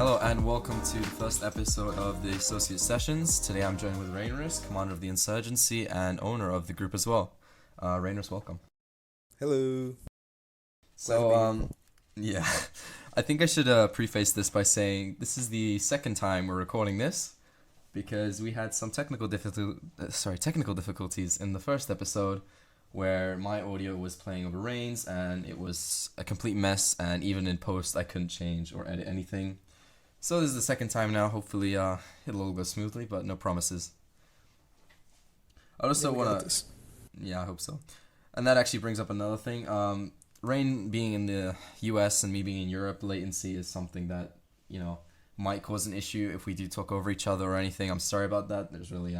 Hello and welcome to the first episode of the Associate Sessions. Today I'm joined with Reinerus, commander of the Insurgency and owner of the group as well. Reinerus, welcome. Hello. So, yeah, I think I should preface this by saying this is the second time we're recording this because we had some technical difficulties in the first episode where my audio was playing over Rain's and it was a complete mess, and even in post I couldn't change or edit anything. So this is the second time now. Hopefully it'll all go smoothly, but no promises. I also want to... Yeah, I hope so. And that actually brings up another thing. Rain being in the US and me being in Europe, latency is something that, might cause an issue if we do talk over each other or anything. I'm sorry about that. There's really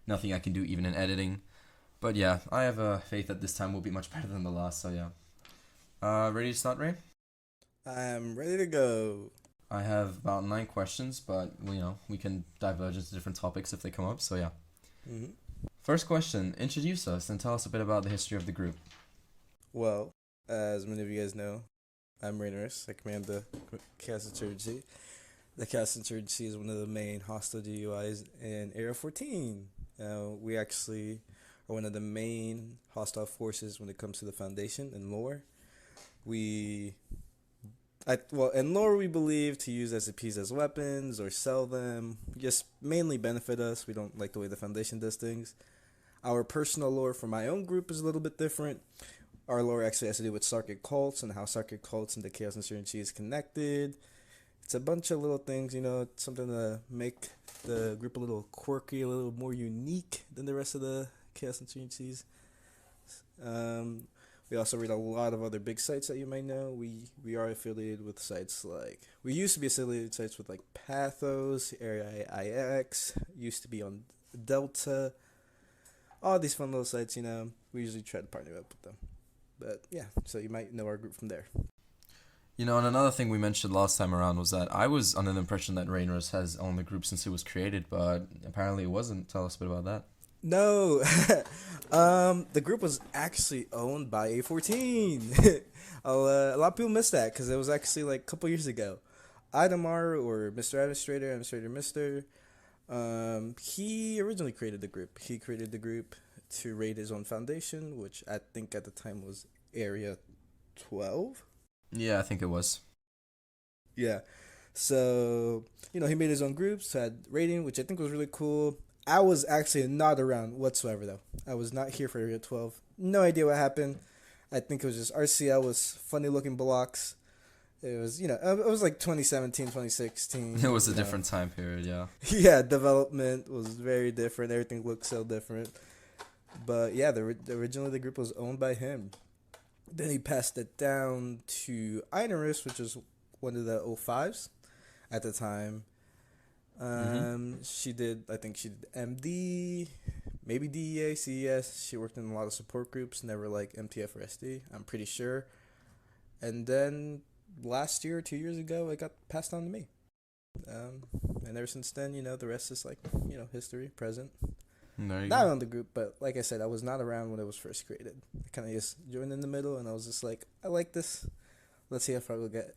nothing I can do even in editing. But yeah, I have faith that this time will be much better than the last, so yeah. Ready to start, Ray? I'm ready to go. I have about 9 questions, but, we can diverge into different topics if they come up, so yeah. Mm-hmm. First question, introduce us and tell us a bit about the history of the group. Well, as many of you guys know, I'm Reinerus. I command the Chaos Insurgency. The Chaos Insurgency is one of the main hostile GUIs in Area 14. We actually are one of the main hostile forces when it comes to the Foundation and lore. In lore we believe to use SCPs as weapons or sell them, just mainly benefit us. We don't like the way the Foundation does things. Our personal lore for my own group is a little bit different. Our lore actually has to do with Sarkic cults and how Sarkic cults and the Chaos Insurgency is connected. It's a bunch of little things, something to make the group a little quirky, a little more unique than the rest of the Chaos Insurgencies. We also read a lot of other big sites that you might know. We are affiliated with sites like... We used to be affiliated with sites with like Pathos, Area IX, used to be on Delta. All these fun little sites, we usually try to partner up with them. But yeah, so you might know our group from there. And another thing we mentioned last time around was that I was under the impression that Reinerus has owned the group since it was created, but apparently it wasn't. Tell us a bit about that. No, the group was actually owned by A14. A lot of people miss that because it was actually like a couple years ago. Idamar, or Mr. Administrator Mr. He originally created the group. He created the group to raid his own foundation, which I think at the time was Area 12. Yeah, I think it was. Yeah. So, he made his own groups, had raiding, which I think was really cool. I was actually not around whatsoever, though. I was not here for Area 12. No idea what happened. I think it was just RCL was funny-looking blocks. It was, it was like 2017, 2016. It was a different time period, yeah. Yeah, development was very different. Everything looked so different. But yeah, originally the group was owned by him. Then he passed it down to Reinerus, which was one of the 05s at the time. She did MD, maybe DEA, CES. She worked in a lot of support groups, never like MTF or SD, I'm pretty sure. And then last year, 2 years ago, it got passed on to me. And ever since then, the rest is like, history, present. Not on the group, but like I said, I was not around when it was first created. I kind of just joined in the middle, and I was just like, I like this. Let's see how far we'll get.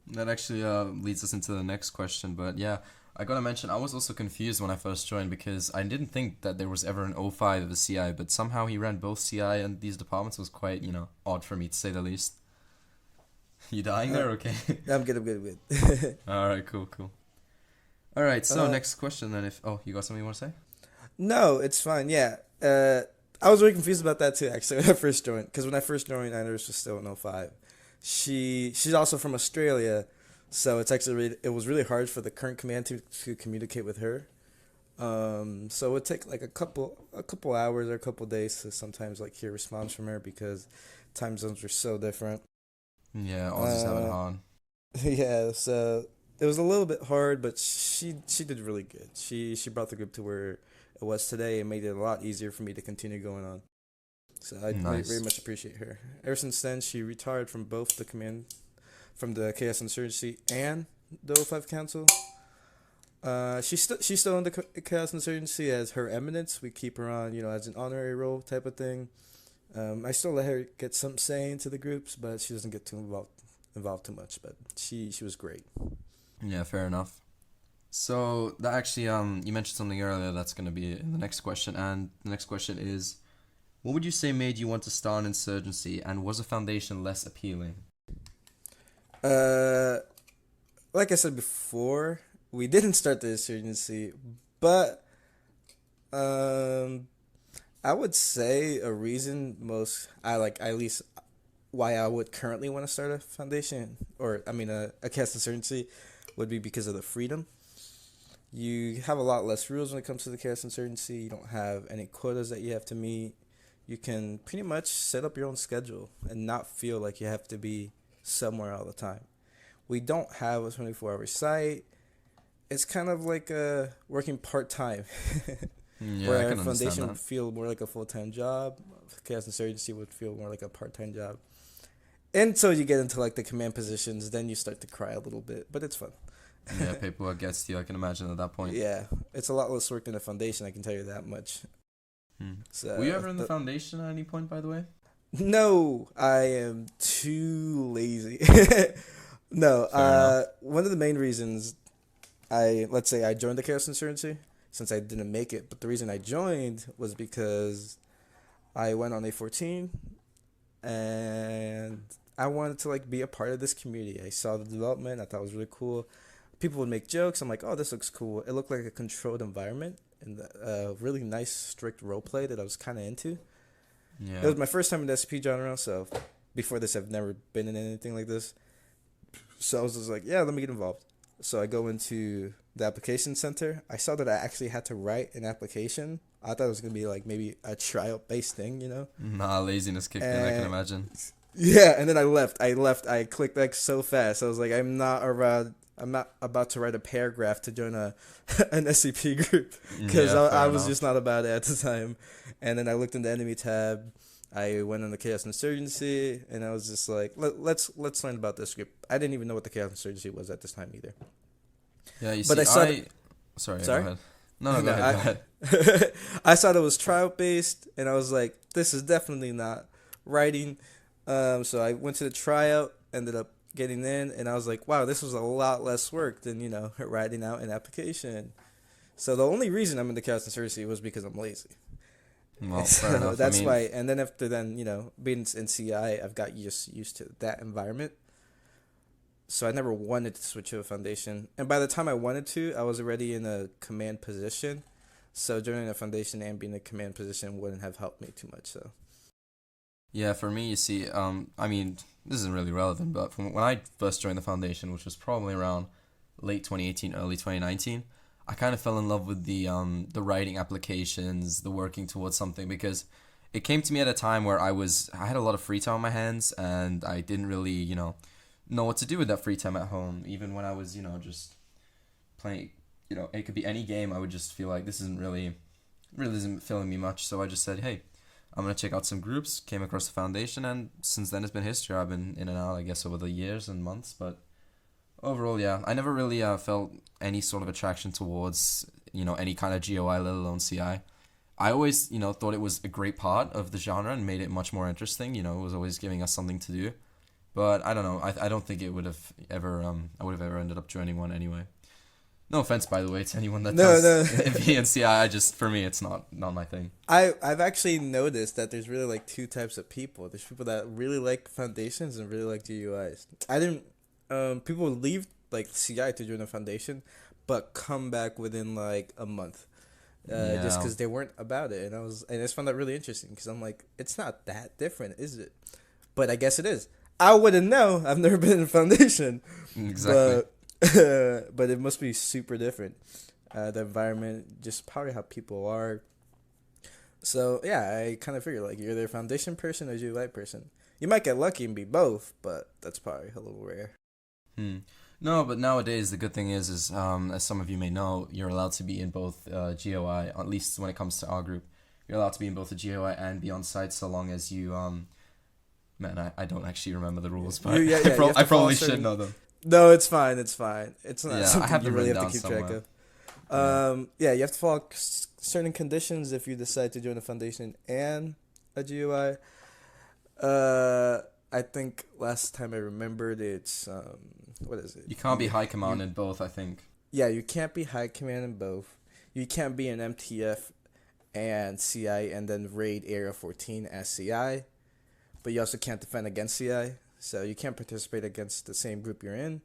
That actually leads us into the next question, but yeah, I gotta mention, I was also confused when I first joined because I didn't think that there was ever an 05 of the CI, but somehow he ran both CI and these departments. Was quite, odd for me to say the least. You dying there? Okay. I'm good. Alright, cool. Alright, so next question then. You got something you want to say? No, it's fine, yeah. I was really confused about that too, actually, when I first joined. Because when I first joined, Reinerus was still in 05. She's also from Australia, so it's actually it was really hard for the current command to communicate with her. So it would take like a couple hours or a couple days to sometimes like hear response from her because time zones were so different. Yeah, I'll just have it on. Yeah, so it was a little bit hard, but she did really good. She brought the group to where it was today and made it a lot easier for me to continue going on. So I very much appreciate her. Ever since then, she retired from both the command, from the Chaos Insurgency and the 05 Council. She's still in the Chaos Insurgency as Her Eminence. We keep her on, as an honorary role type of thing. I still let her get some say into the groups, but she doesn't get too involved too much. But she was great. Yeah, fair enough. So that actually, you mentioned something earlier that's going to be in the next question, and the next question is, what would you say made you want to start an insurgency, and was a foundation less appealing? Uh, like I said before, we didn't start the insurgency, but um, I would say a reason most I like at least why I would currently want to start a foundation or I mean a cast insurgency would be because of the freedom. You have a lot less rules when it comes to the cast insurgency. You don't have any quotas that you have to meet. You can pretty much set up your own schedule and not feel like you have to be somewhere all the time. We don't have a 24-hour site. It's kind of like working part-time. Yeah, I Where can understand foundation that. would feel more like a full-time job. Chaos Insurgency would feel more like a part-time job. Until you get into like the command positions, then you start to cry a little bit, but it's fun. Yeah, paperwork gets to you, I can imagine at that point. Yeah, it's a lot less work than a foundation, I can tell you that much. So, Were you ever in the foundation at any point, by the way? no, I am too lazy. No, Fair enough. one of the main reasons let's say I joined the Chaos Insurgency, since I didn't make it, but the reason I joined was because I went on A14 and I wanted to like be a part of this community. I saw the development, I thought it was really cool. People would make jokes. I'm like, oh, this looks cool. It looked like a controlled environment and a really nice, strict role play that I was kind of into. It Yeah. was my first time in the SCP genre, so before this, I've never been in anything like this. So I was just like, yeah, let me get involved. So I go into the application center. I saw that I actually had to write an application. I thought it was going to be like maybe a trial based thing, you know? Nah, laziness kicked in, I can imagine. Yeah, and then I left. I clicked like so fast. I was like, I'm not about to write a paragraph to join a an SCP group because Yeah, I fair was enough. just not about it at the time. And then I looked in the enemy tab. I went on the Chaos Insurgency, and I was just like, let's learn about this group. I didn't even know what the Chaos Insurgency was at this time either. Yeah, you But see, I saw Sorry, go sorry. ahead. No, go No, ahead, go ahead. I saw it was trial based, and I was like, this is definitely not writing. So I went to the tryout, ended up getting in, and I was like, wow, this was a lot less work than writing out an application. So the only reason I'm in the Chaos Insurgency was because I'm lazy. Well, fair So enough. I that's mean, why. And then after then, being in CI, I've got used to that environment. So I never wanted to switch to a foundation. And by the time I wanted to, I was already in a command position. So joining a foundation and being in a command position wouldn't have helped me too much. So yeah, for me, you see, I mean, this isn't really relevant, but from when I first joined the foundation, which was probably around late 2018, early 2019, I kind of fell in love with the writing applications, the working towards something, because it came to me at a time where I had a lot of free time on my hands, and I didn't really, know what to do with that free time at home. Even when I was, just playing, it could be any game, I would just feel like this really isn't filling me much. So I just said, hey, I'm gonna check out some groups. Came across the foundation, and since then it's been history. I've been in and out, I guess, over the years and months. But overall, yeah, I never really felt any sort of attraction towards any kind of GOI, let alone CI. I always thought it was a great part of the genre and made it much more interesting. It was always giving us something to do. But I don't know. I don't think it would have ever I would have ever ended up joining one anyway. No offense, by the way, to anyone that no, does no. VNCI. For me, it's not my thing. I've actually noticed that there's really like two types of people. There's people that really like foundations and really like GUIs. I didn't. People leave like CI to join a foundation, but come back within like a month. Just Yeah. because they weren't about it, and I just found that really interesting because I'm like, it's not that different, is it? But I guess it is. I wouldn't know. I've never been in a foundation, Exactly. but but it must be super different. The environment, just probably how people are. So yeah, I kind of figure like you're either a foundation person or GUI person. You might get lucky and be both, but that's probably a little rare. Hmm. No, but nowadays the good thing is as some of you may know, you're allowed to be in both GOI. At least when it comes to our group, you're allowed to be in both the GOI and be on site so long as you Man, I don't actually remember the rules, but Yeah, you have to I follow probably should certain. know them. No, it's fine. It's fine. It's not Yeah, I something have you them really written have to down keep track somewhere. of. Yeah. Yeah, you have to follow certain conditions if you decide to join a foundation and a GUI. I think last time I remembered, it's what is it? You can't be high command in both, I think. Yeah, you can't be high command in both. You can't be an MTF and CI and then raid Area 14 as CI, but you also can't defend against CI, so you can't participate against the same group you're in.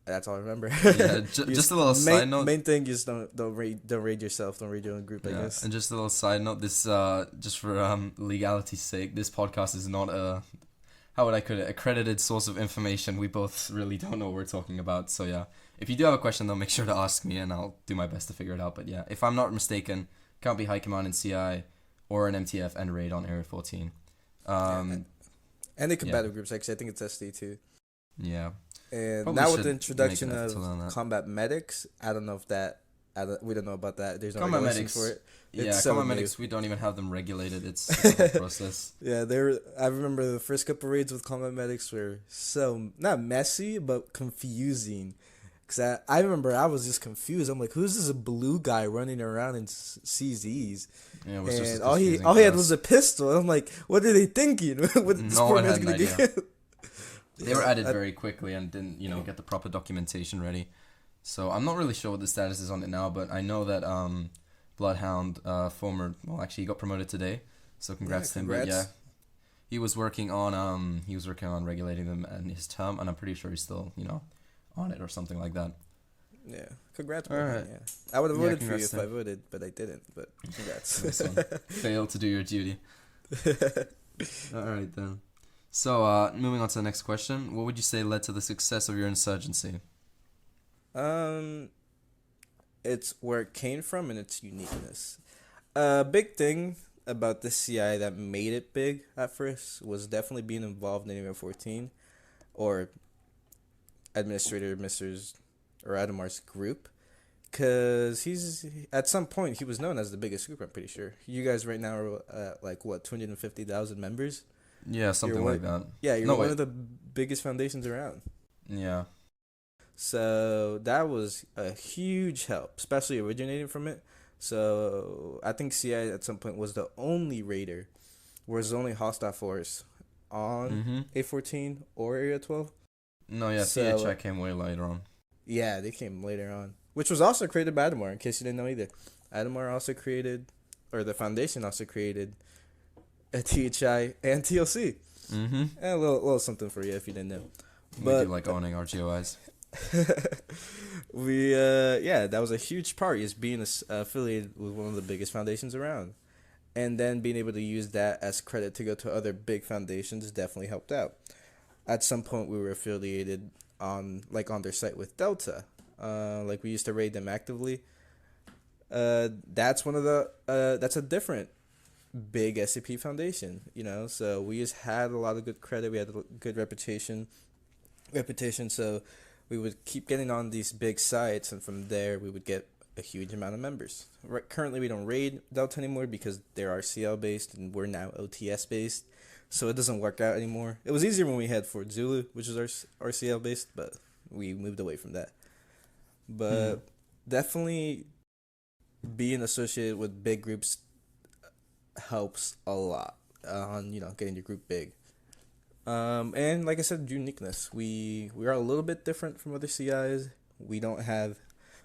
That's all I remember. Yeah, just a little side note. Main thing is don't raid yourself. Don't raid your own group. I guess. And just a little side note. This just for legality's sake, this podcast is not how would I put it, accredited source of information. We both really don't know what we're talking about. So yeah, if you do have a question, though, make sure to ask me, and I'll do my best to figure it out. But yeah, if I'm not mistaken, can't be high command in CI or an MTF and raid on Area 14. And the combative groups, actually, I think it's SD too. Yeah. And Probably now with the introduction of that. combat medics, I don't know if that. We don't know about that. There's no combat regulation medics for it. Combat medics, we don't even have them regulated. It's a whole process. Yeah, I remember the first couple raids with combat medics were so not messy but confusing. Cause I remember I was just confused. I'm like, who's this blue guy running around in CZs? Yeah, it was and just all he had was a pistol. I'm like, what are they thinking? What this no poor one man's had gonna an idea. get? They were added very quickly and didn't, get the proper documentation ready. So I'm not really sure what the status is on it now, but I know that Bloodhound, he got promoted today, so congrats to him. But yeah, he was working on regulating them in his term, and I'm pretty sure he's still on it or something like that. Yeah, congrats. All right. Yeah, I would have voted for you if I voted, but I didn't. But congrats. This one. Failed to do your duty. All right then. So, moving on to the next question, what would you say led to the success of your insurgency? It's where it came from and its uniqueness. A big thing about the CI that made it big at first was definitely being involved in Area 14, or Administrator Mr. Ademar's group, because at some point he was known as the biggest group. I'm pretty sure you guys right now are at 250,000 members. Yeah, something like that. Yeah, you're one of the biggest foundations around. Yeah. So that was a huge help, especially originating from it. So I think CI at some point was the only raider, was the only hostile force on A14 or Area 12. No, yeah, so, CHI came way later on. Yeah, they came later on, which was also created by Adamar, in case you didn't know either. Adamar also created, or the foundation also created, a THI and TLC. And a little something for you if you didn't know. We do like owning our GOIs. That was a huge part, is being affiliated with one of the biggest foundations around, and then being able to use that as credit to go to other big foundations definitely helped out. At some point we were affiliated on their site with Delta, we used to raid them actively. That's a different big SCP foundation, so we just had a lot of good credit, we had a good reputation, so we would keep getting on these big sites, and from there we would get a huge amount of members. Currently we don't raid Delta anymore because they're RCL based and we're now OTS based, so it doesn't work out anymore. It was easier when we had Fort Zulu, which is RCL based, but we moved away from that. But definitely being associated with big groups helps a lot on getting your group big. And like I said, uniqueness. We are a little bit different from other CIs. We don't have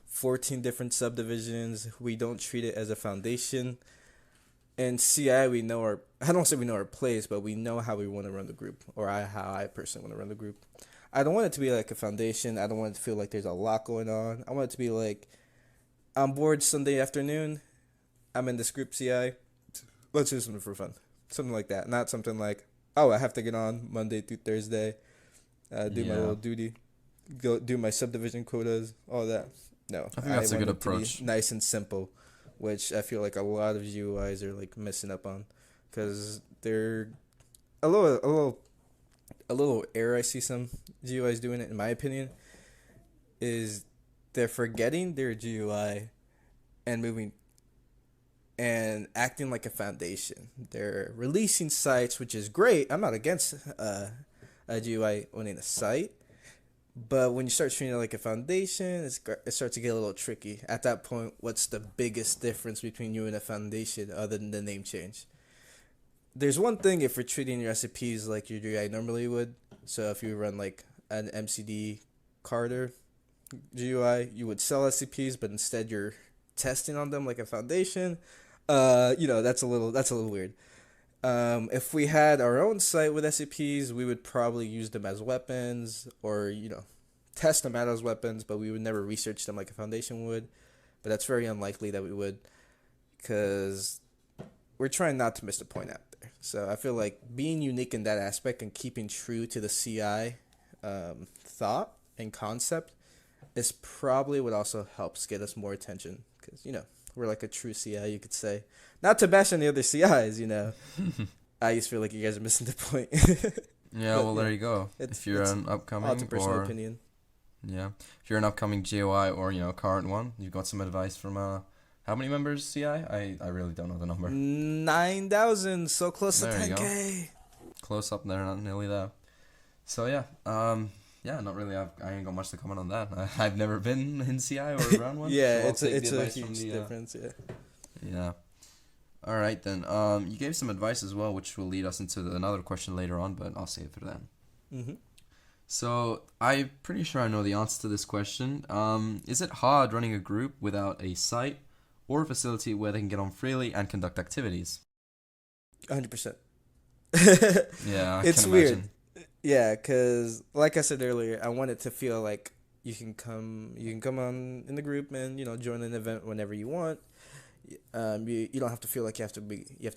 14 different subdivisions. We don't treat it as a foundation. And CI, I don't say we know our place, but we know how we want to run the group, or how I personally want to run the group. I don't want it to be like a foundation. I don't want it to feel like there's a lot going on. I want it to be like, I'm bored Sunday afternoon, I'm in this group CI, let's do something for fun. Something like that. Not something like, oh, I have to get on Monday through Thursday, do my little duty, go do my subdivision quotas, all that. No, I think that's a good approach. Nice and simple, which I feel like a lot of GUIs are missing up on, because they're a little error I see some GUIs doing it, in my opinion, is they're forgetting their GUI and moving and acting like a foundation. They're releasing sites, which is great. I'm not against a GUI owning a site, but when you start treating it like a foundation, it starts to get a little tricky. At that point, what's the biggest difference between you and a foundation other than the name change? there's one thing if you're treating your SCPs like your GUI normally would. So if you run like an MCD Carter GUI, you would sell SCPs, but instead you're testing on them like a foundation. That's a little weird. If we had our own site with SCPs, we would probably use them as weapons or, test them out as weapons, but we would never research them like a foundation would. But that's very unlikely that we would, because we're trying not to miss the point out there. So I feel like being unique in that aspect and keeping true to the CI thought and concept is probably what also helps get us more attention, because, we're like a true CI, you could say. Not to bash any other CIs, I just feel like you guys are missing the point. There you go. If you're an upcoming personal opinion. Yeah, if you're an upcoming GOI or current one, you've got some advice from how many members CI? I really don't know the number. 9,000, so close there to 10K. Close up there, not nearly there. So yeah, not really. I ain't got much to comment on that. I've never been in CI or around one. Yeah, so it's a huge difference. Yeah. Yeah. All right then. You gave some advice as well, which will lead us into another question later on, but I'll save it for then. Mm-hmm. So I'm pretty sure I know the answer to this question. Is it hard running a group without a site or a facility where they can get on freely and conduct activities? 100%. Yeah, it's weird. Yeah, because like I said earlier, I want it to feel like you can come on in the group and join an event whenever you want. You don't have to feel like you have to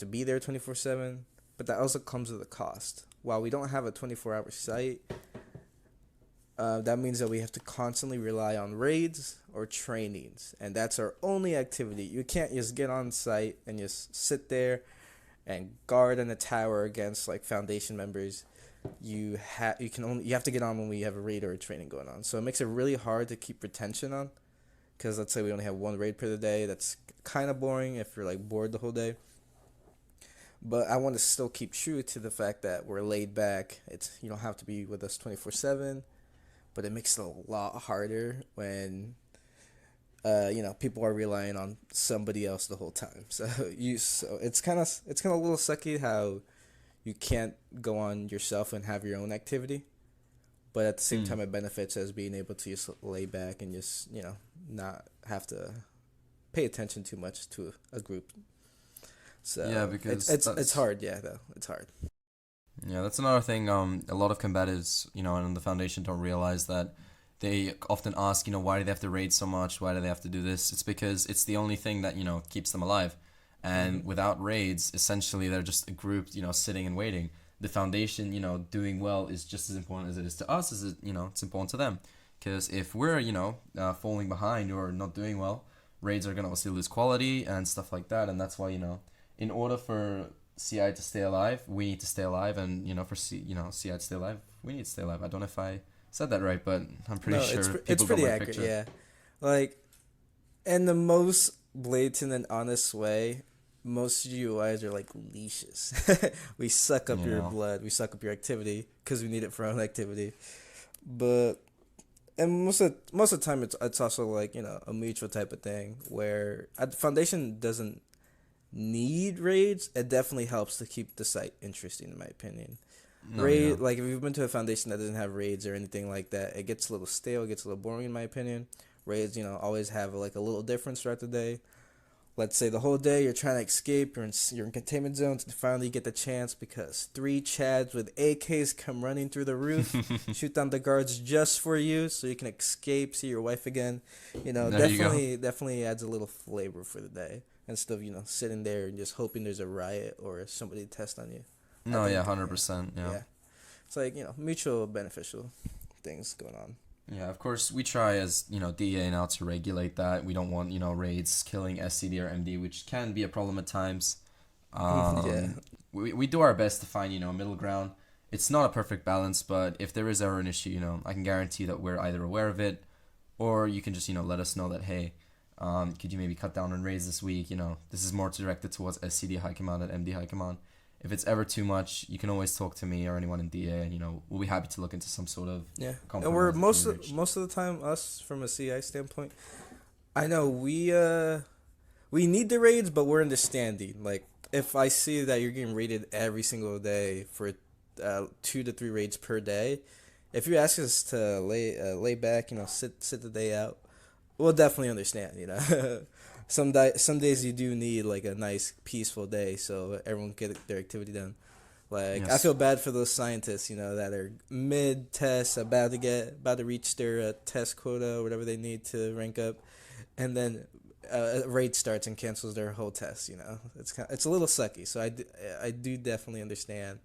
be there 24/7, but that also comes with a cost. While we don't have a 24-hour site, that means that we have to constantly rely on raids or trainings, and that's our only activity. You can't just get on site and just sit there and guard in a tower against like Foundation members. You have to get on when we have a raid or a training going on. So it makes it really hard to keep retention on, because let's say we only have one raid per day. That's kind of boring if you're like bored the whole day. But I want to still keep true to the fact that we're laid back. You don't have to be with us 24/7, but it makes it a lot harder when people are relying on somebody else the whole time. So it's kind of a little sucky how you can't go on yourself and have your own activity, but at the same time it benefits as being able to just lay back and just not have to pay attention too much to a group. So yeah, because it's hard. Yeah, though it's hard. Yeah, that's another thing. A lot of combatives, and the Foundation don't realize that. They often ask, why do they have to raid so much? Why do they have to do this? It's because it's the only thing that keeps them alive. And without raids, essentially they're just a group, sitting and waiting. The Foundation, doing well is just as important as it is to us, as it's important to them. Because if we're, falling behind or not doing well, raids are going to obviously lose quality and stuff like that. And that's why, in order for CI to stay alive, we need to stay alive. And, for CI to stay alive, we need to stay alive. I don't know if I said that right, but I'm pretty sure it's pretty accurate, picture. Yeah. Like, in the most blatant and honest way, most GUIs are like leashes. We suck up your blood, we suck up your activity because we need it for our own activity. And most of the time, it's also like a mutual type of thing where the Foundation doesn't need raids. It definitely helps to keep the site interesting, in my opinion. Like if you've been to a Foundation that doesn't have raids or anything like that, it gets a little stale, it gets a little boring, in my opinion. Raids, always have like a little difference throughout the day. Let's say the whole day you're trying to escape, you're in containment zones, and finally you get the chance because 3 Chads with AKs come running through the roof, shoot down the guards just for you, so you can escape, see your wife again. Definitely adds a little flavor for the day instead of sitting there and just hoping there's a riot or somebody to test on you. 100%. Yeah. It's like mutual beneficial things going on. Yeah, of course, we try as, DEA now to regulate that. We don't want, raids killing SCD or MD, which can be a problem at times. We do our best to find, a middle ground. It's not a perfect balance, but if there is ever an issue, I can guarantee that we're either aware of it, or you can just, let us know that, hey, could you maybe cut down on raids this week? This is more directed towards SCD High Command and MD High Command. If it's ever too much, you can always talk to me or anyone in DA, and we'll be happy to look into some sort of And we're most of the time, us from a CI standpoint, I know we need the raids, but we're understanding. Like if I see that you're getting raided every single day for 2 to 3 raids per day, if you ask us to lay back, sit the day out, we'll definitely understand. Some days you do need like a nice peaceful day so everyone can get their activity done. Like, I Yes. feel bad for those scientists, that are mid test, about to reach their test quota or whatever they need to rank up, and then a raid starts and cancels their whole test. It's a little sucky. So I do definitely understand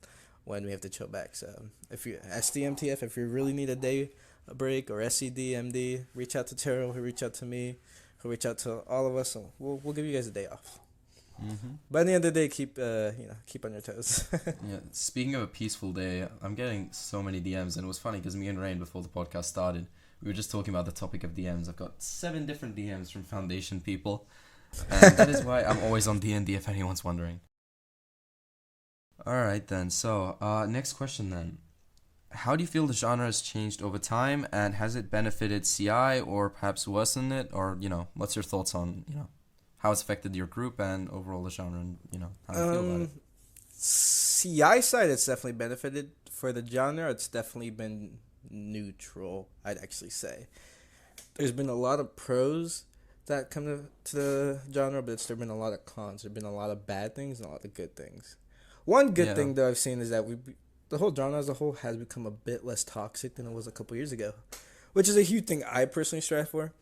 when we have to chill back. So if you SDMTF, if you really need a break, or SCDMD, reach out to Terrell, who reach out to me, who reach out to all of us, and we'll give you guys a day off. Mm-hmm. But at the end of the day, keep on your toes. Yeah. Speaking of a peaceful day, I'm getting so many DMs, and it was funny because me and Rain, before the podcast started, we were just talking about the topic of DMs. I've got 7 different DMs from Foundation people, and that is why I'm always on D&D if anyone's wondering. Alright then, so next question then. How do you feel the genre has changed over time, and has it benefited CI or perhaps worsened it? Or, what's your thoughts on, how it's affected your group and overall the genre, and, how do you feel about it? CI side, it's definitely benefited. For the genre, it's definitely been neutral, I'd actually say. There's been a lot of pros that come to the genre, but there's been a lot of cons. There's been a lot of bad things and a lot of good things. One good thing that I've seen is that the whole genre as a whole has become a bit less toxic than it was a couple years ago, which is a huge thing I personally strive for.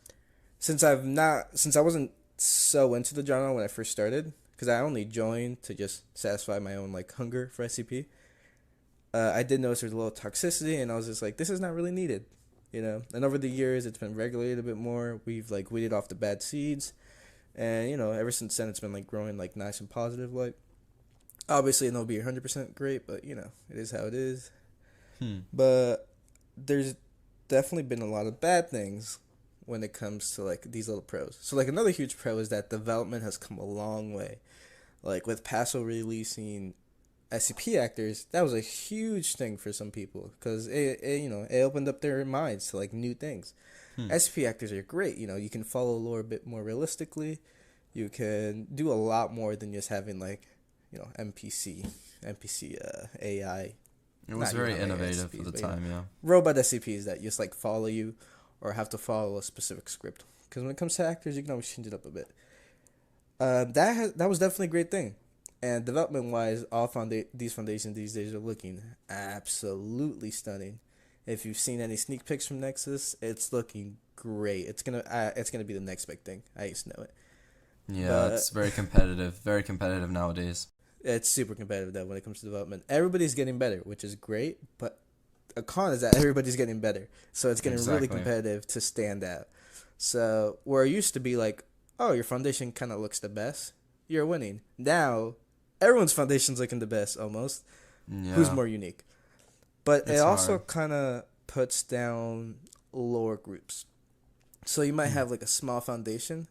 Since I wasn't so into the genre when I first started, because I only joined to just satisfy my own hunger for SCP. I did notice there's a little toxicity, and I was just like, this is not really needed, And over the years, it's been regulated a bit more. We've weeded off the bad seeds, and ever since then, it's been growing nice and positive. Obviously, it'll be 100% great, but it is how it is. But there's definitely been a lot of bad things when it comes to these little pros. So another huge pro is that development has come a long way. With Paso releasing SCP actors, that was a huge thing for some people because it opened up their minds to new things. SCP actors are great. You can follow lore a bit more realistically. You can do a lot more than just having NPC AI. It was very innovative for the time, yeah. Robot SCPs that just follow you or have to follow a specific script. Because when it comes to actors, you can always change it up a bit. That was definitely a great thing. And development-wise, these foundations these days are looking absolutely stunning. If you've seen any sneak pics from Nexus, it's looking great. It's gonna be the next big thing. I used to know it. Yeah, it's very competitive nowadays. It's super competitive when it comes to development. Everybody's getting better, which is great, but a con is that everybody's getting better. So it's getting really competitive to stand out. So where it used to be oh, your foundation kind of looks the best, you're winning. Now, everyone's foundation's looking the best, almost. Yeah. Who's more unique? But it also kind of puts down lower groups. So you might have a small foundation,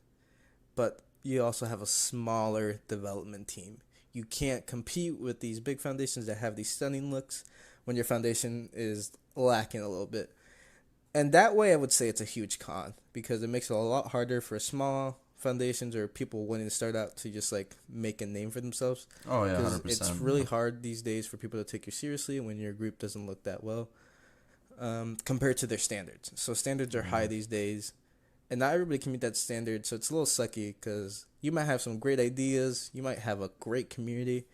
but you also have a smaller development team. You can't compete with these big foundations that have these stunning looks when your foundation is lacking a little bit. And that way, I would say it's a huge con because it makes it a lot harder for small foundations or people wanting to start out to just make a name for themselves. Oh yeah, 100%. It's really hard these days for people to take you seriously when your group doesn't look that well compared to their standards. So standards are high these days, and not everybody can meet that standard. So it's a little sucky because you might have some great ideas, you might have a great community,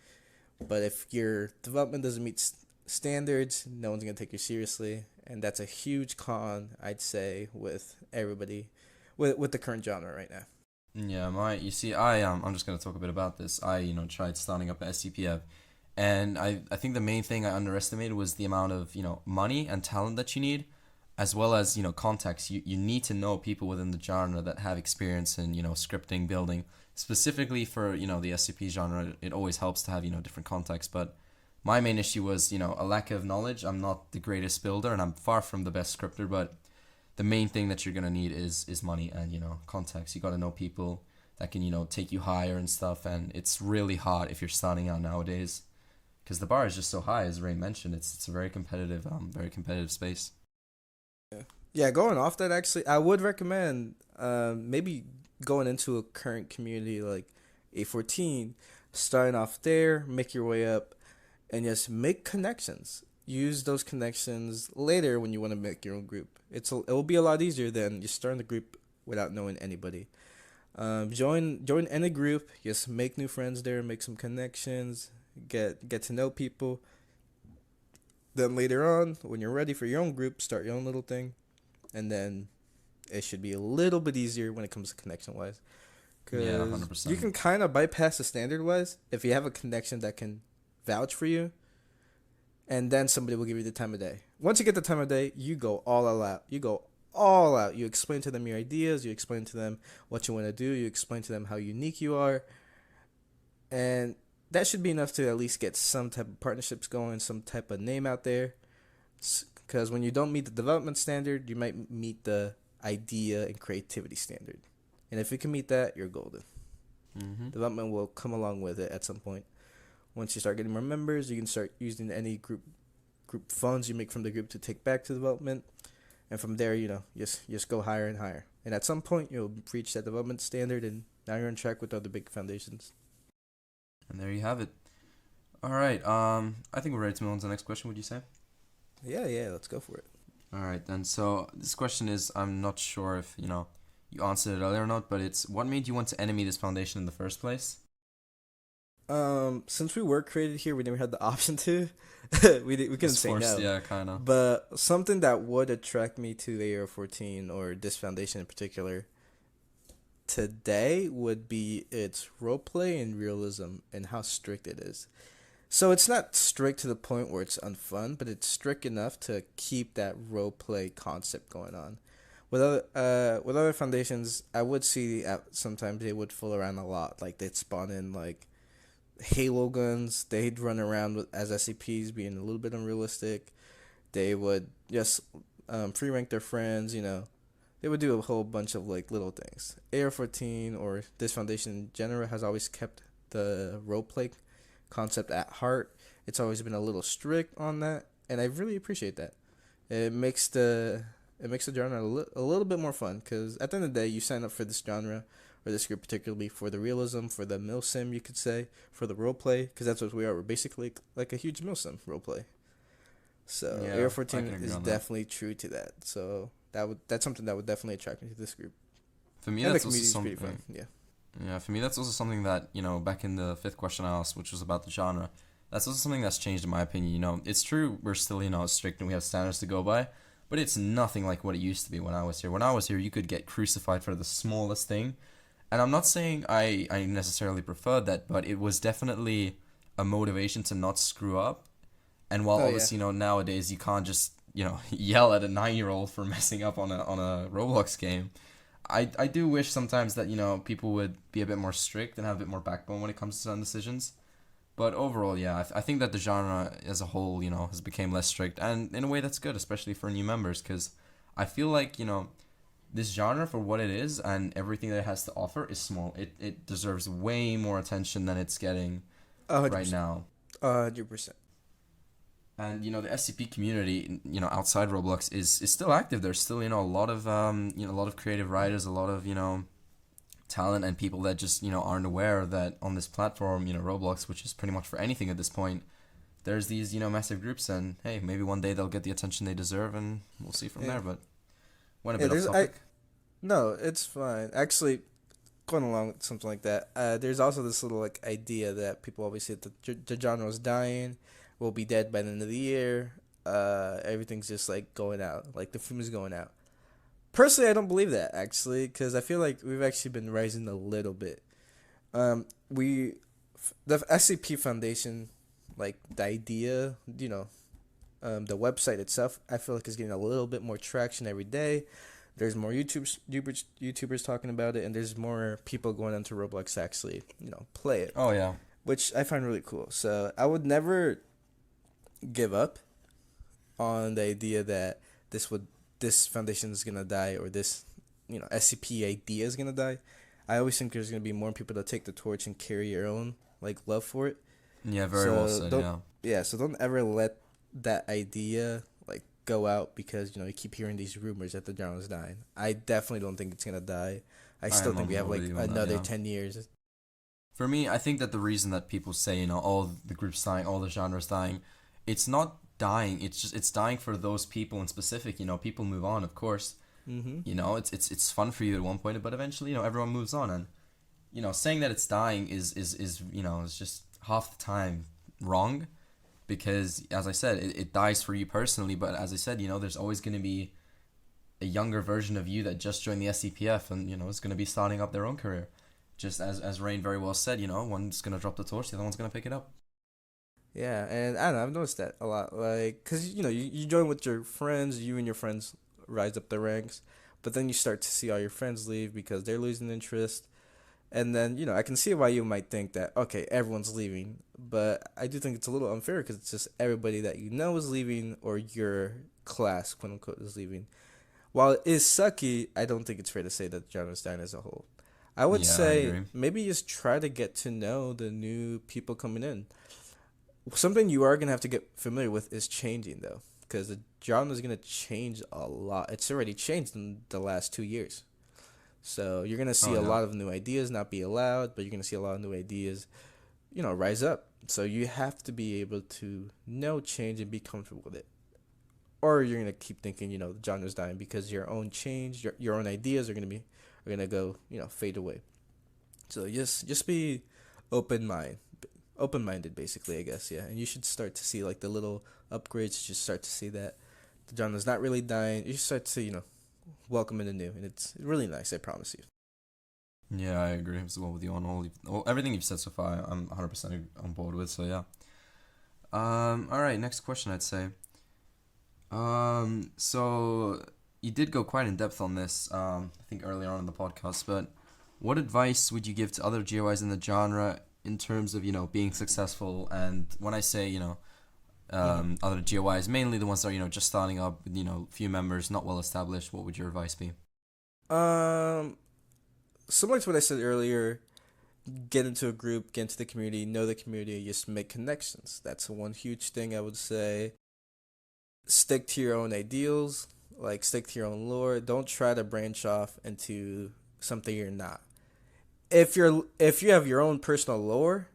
but if your development doesn't meet standards, no one's gonna take you seriously, and that's a huge con, I'd say, with everybody with the current genre right now. Yeah, I'm just gonna talk a bit about this. I tried starting up an SCPF, and I think the main thing I underestimated was the amount of money and talent that you need, as well as contacts. You need to know people within the genre that have experience in scripting, building. Specifically for the SCP genre, it always helps to have different contacts. But my main issue was a lack of knowledge. I'm not the greatest builder, and I'm far from the best scripter, but the main thing that you're gonna need is money and contacts. You gotta know people that can take you higher and stuff, and it's really hard if you're starting out nowadays because the bar is just so high. As Ray mentioned, it's a very competitive space. Yeah, going off that, actually, I would recommend maybe going into a current community like A14. starting off there, make your way up, and just make connections. Use those connections later when you want to make your own group. It will be a lot easier than just starting the group without knowing anybody. Join any group. Just make new friends there. Make some connections. Get to know people. Then later on, when you're ready for your own group, start your own little thing, and then it should be a little bit easier when it comes to connection wise. Because 100%. you can kind of bypass the standard wise if you have a connection that can vouch for you, and then somebody will give you the time of day. Once you get the time of day, you go all out. You explain to them your ideas. You explain to them what you want to do. You explain to them how unique you are. And that should be enough to at least get some type of partnerships going, some type of name out there. Because when you don't meet the development standard, you might meet the idea and creativity standard. And if you can meet that, you're golden. Mm-hmm. Development will come along with it at some point. Once you start getting more members, you can start using any group funds you make from the group to take back to development. And from there, just go higher and higher. And at some point, you'll reach that development standard, and now you're on track with other big foundations. And there you have it. All right. I think we're ready to move on to the next question, would you say? Yeah, let's go for it. All right, then. So this question is, I'm not sure if, you answered it earlier or not, but it's, what made you want to enemy this foundation in the first place? Since we were created here, we never had the option to. we couldn't say no. Yeah, kind of. But something that would attract me to AR-14 or this foundation in particular today would be its roleplay and realism and how strict it is. So it's not strict to the point where it's unfun, but it's strict enough to keep that roleplay concept going on. With other foundations, I would see sometimes they would fool around a lot. Like they'd spawn in like Halo guns. They'd run around as SCPs, being a little bit unrealistic. They would just free rank their friends. They would do a whole bunch of like little things. AR-14 or this foundation in general has always kept the roleplay concept at heart. It's always been a little strict on that, and I really appreciate that. It makes the genre a little bit more fun, because at the end of the day, you sign up for this genre or this group particularly for the realism, for the milsim, you could say, for the roleplay, because that's what we are. We're basically like a huge milsim roleplay. So Yeah, AR-14 is definitely true to that. So that's something that would definitely attract me to this group. For me, and that's the also community's something. pretty fun. Yeah. Yeah, for me, that's also something that, back in the fifth question I asked, which was about the genre, that's also something that's changed in my opinion. It's true we're still, strict and we have standards to go by, but it's nothing like what it used to be when I was here. When I was here, you could get crucified for the smallest thing. And I'm not saying I necessarily preferred that, but it was definitely a motivation to not screw up. And while obviously, nowadays you can't just, yell at a 9-year-old for messing up on a Roblox game, I do wish sometimes that, people would be a bit more strict and have a bit more backbone when it comes to certain decisions. But overall, yeah, I think that the genre as a whole, has become less strict. And in a way that's good, especially for new members, because I feel like, this genre, for what it is and everything that it has to offer, is small. It deserves way more attention than it's getting 100%. right now. 100%. And the SCP community, outside Roblox is still active. There's still a lot of creative writers, a lot of talent and people that just aren't aware that on this platform, Roblox, which is pretty much for anything at this point, there's these massive groups, and hey, maybe one day they'll get the attention they deserve, and we'll see from there. But went a bit off topic. No, it's fine. Actually, going along with something like that, there's also this little idea that people always say that the genre is dying, will be dead by the end of the year. Everything's just going out, the film is going out. Personally, I don't believe that, actually, because I feel like we've actually been rising a little bit. The SCP Foundation, the idea, the website itself, I feel like is getting a little bit more traction every day. There's more YouTubers talking about it, and there's more people going onto Roblox to actually, play it. Oh, yeah. Which I find really cool. So I would never give up on the idea that this foundation is gonna die, or this SCP idea is gonna die. I always think there's gonna be more people that take the torch and carry your own love for it. Yeah, very well said. Yeah, so don't ever let that idea go out because you keep hearing these rumors that the genre is dying. I definitely don't think it's gonna die. I still think we have another 10 years. For me, I think that the reason that people say, all the groups dying, all the genres dying, it's not dying. It's dying for those people in specific. People move on, of course. Mm-hmm. It's fun for you at one point, but eventually, everyone moves on, and saying that it's dying is is just half the time wrong, because as I said, it dies for you personally. But as I said, there's always going to be a younger version of you that just joined the SCPF and is going to be starting up their own career. Just as Rain very well said, one's going to drop the torch, the other one's going to pick it up. Yeah, and I don't know, I've noticed that a lot. Like, because, you join with your friends, you and your friends rise up the ranks, but then you start to see all your friends leave because they're losing interest. And then, I can see why you might think that, okay, everyone's leaving. But I do think it's a little unfair because it's just everybody that is leaving, or your class, quote unquote, is leaving. While it is sucky, I don't think it's fair to say that the genre's dying as a whole. I would say maybe just try to get to know the new people coming in. Something you are going to have to get familiar with is changing, though, because the genre is going to change a lot. It's already changed in the last 2 years. So you're going to see a lot of new ideas not be allowed, but you're going to see a lot of new ideas, rise up. So you have to be able to know change and be comfortable with it. Or you're going to keep thinking, the genre's dying because your own change, your own ideas are going to go, fade away. So just be open-minded, basically, I guess, yeah. And you should start to see, like, the little upgrades. You should start to see that the genre's not really dying. You should start to, welcome in the new. And it's really nice, I promise you. Yeah, I agree as well with you on everything you've said so far. I'm 100% on board with, so yeah. All right, next question, I'd say. So you did go quite in depth on this, I think earlier on in the podcast, but what advice would you give to other GOIs in the genre in terms of, being successful? And when I say, other GOIs, mainly the ones that are, just starting up with, few members, not well established, what would your advice be? Similar to what I said earlier, get into a group, get into the community, know the community, just make connections. That's one huge thing I would say. Stick to your own ideals, like stick to your own lore. Don't try to branch off into something you're not. If you have your own personal lore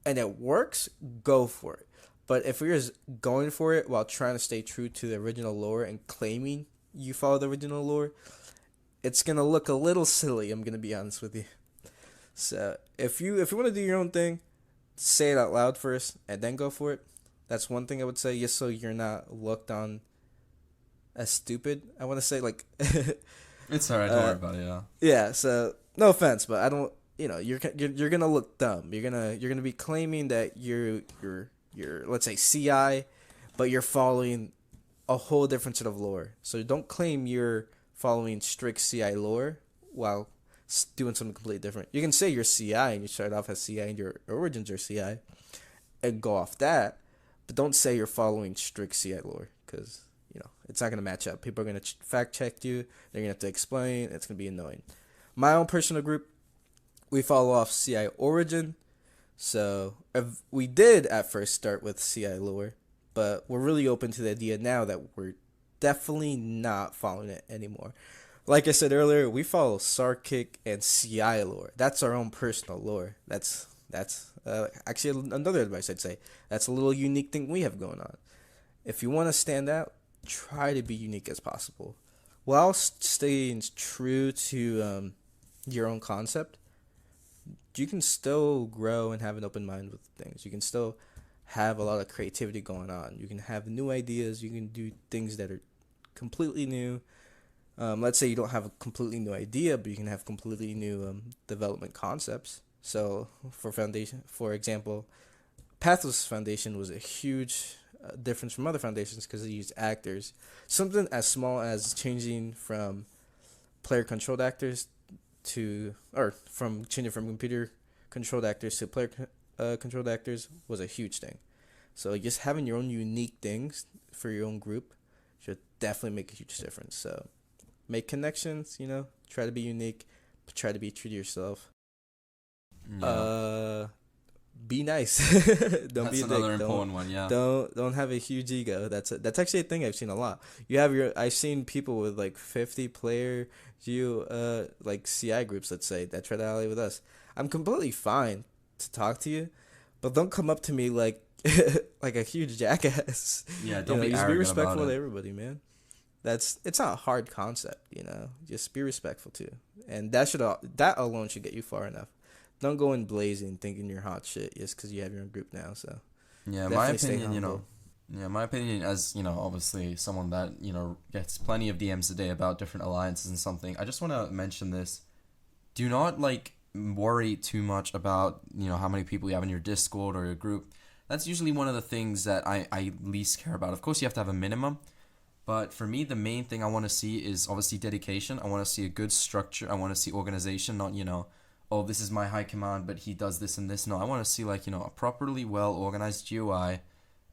and it works, go for it. But if you're just going for it while trying to stay true to the original lore and claiming you follow the original lore, it's gonna look a little silly, I'm gonna be honest with you. So if you want to do your own thing, say it out loud first and then go for it. That's one thing I would say, just so you're not looked on as stupid. I want to say, like, it's alright, don't worry about it. Yeah. Yeah. So no offense, but I don't. You're gonna look dumb. You're gonna be claiming that you're let's say CI, but you're following a whole different set of lore. So don't claim you're following strict CI lore while doing something completely different. You can say you're CI and you start off as CI and your origins are CI, and go off that. But don't say you're following strict CI lore, because, it's not going to match up. People are going to fact check you. They're going to have to explain. It's going to be annoying. My own personal group, we follow off CI origin. So we did at first start with CI lore, but we're really open to the idea now that we're definitely not following it anymore. Like I said earlier, we follow Sarkic and CI lore. That's our own personal lore. That's actually another advice I'd say. That's a little unique thing we have going on. If you want to stand out, try to be unique as possible, while staying true to your own concept. You can still grow and have an open mind with things. You can still have a lot of creativity going on. You can have new ideas. You can do things that are completely new. Let's say you don't have a completely new idea, but you can have completely new development concepts. So for example, Pathless Foundation was a huge difference from other foundations because they used actors. Something as small as changing from player-controlled actors changing from computer-controlled actors to player-controlled actors was a huge thing. So just having your own unique things for your own group should definitely make a huge difference. So make connections, try to be unique, but try to be true to yourself. Yeah. Be nice. Don't be a dick. That's another important one. Yeah. Don't have a huge ego. That's actually a thing I've seen a lot. I've seen people with like 50 player like CI groups, let's say, that try to ally with us. I'm completely fine, to talk to you, but don't come up to me like like a huge jackass. Yeah, don't be just arrogant be respectful about to it. everybody, man. It's not a hard concept, Just be respectful too, and that alone should get you far enough. Don't go in blazing thinking you're hot shit just because you have your own group now. So Yeah, definitely my stay opinion, humble. my opinion as, obviously someone that, gets plenty of DMs a day about different alliances and something. I just want to mention this. Do not, worry too much about, how many people you have in your Discord or your group. That's usually one of the things that I least care about. Of course, you have to have a minimum. But for me, the main thing I want to see is obviously dedication. I want to see a good structure. I want to see organization, not, oh, this is my high command, but he does this and this. No, I want to see, a properly well organized GUI.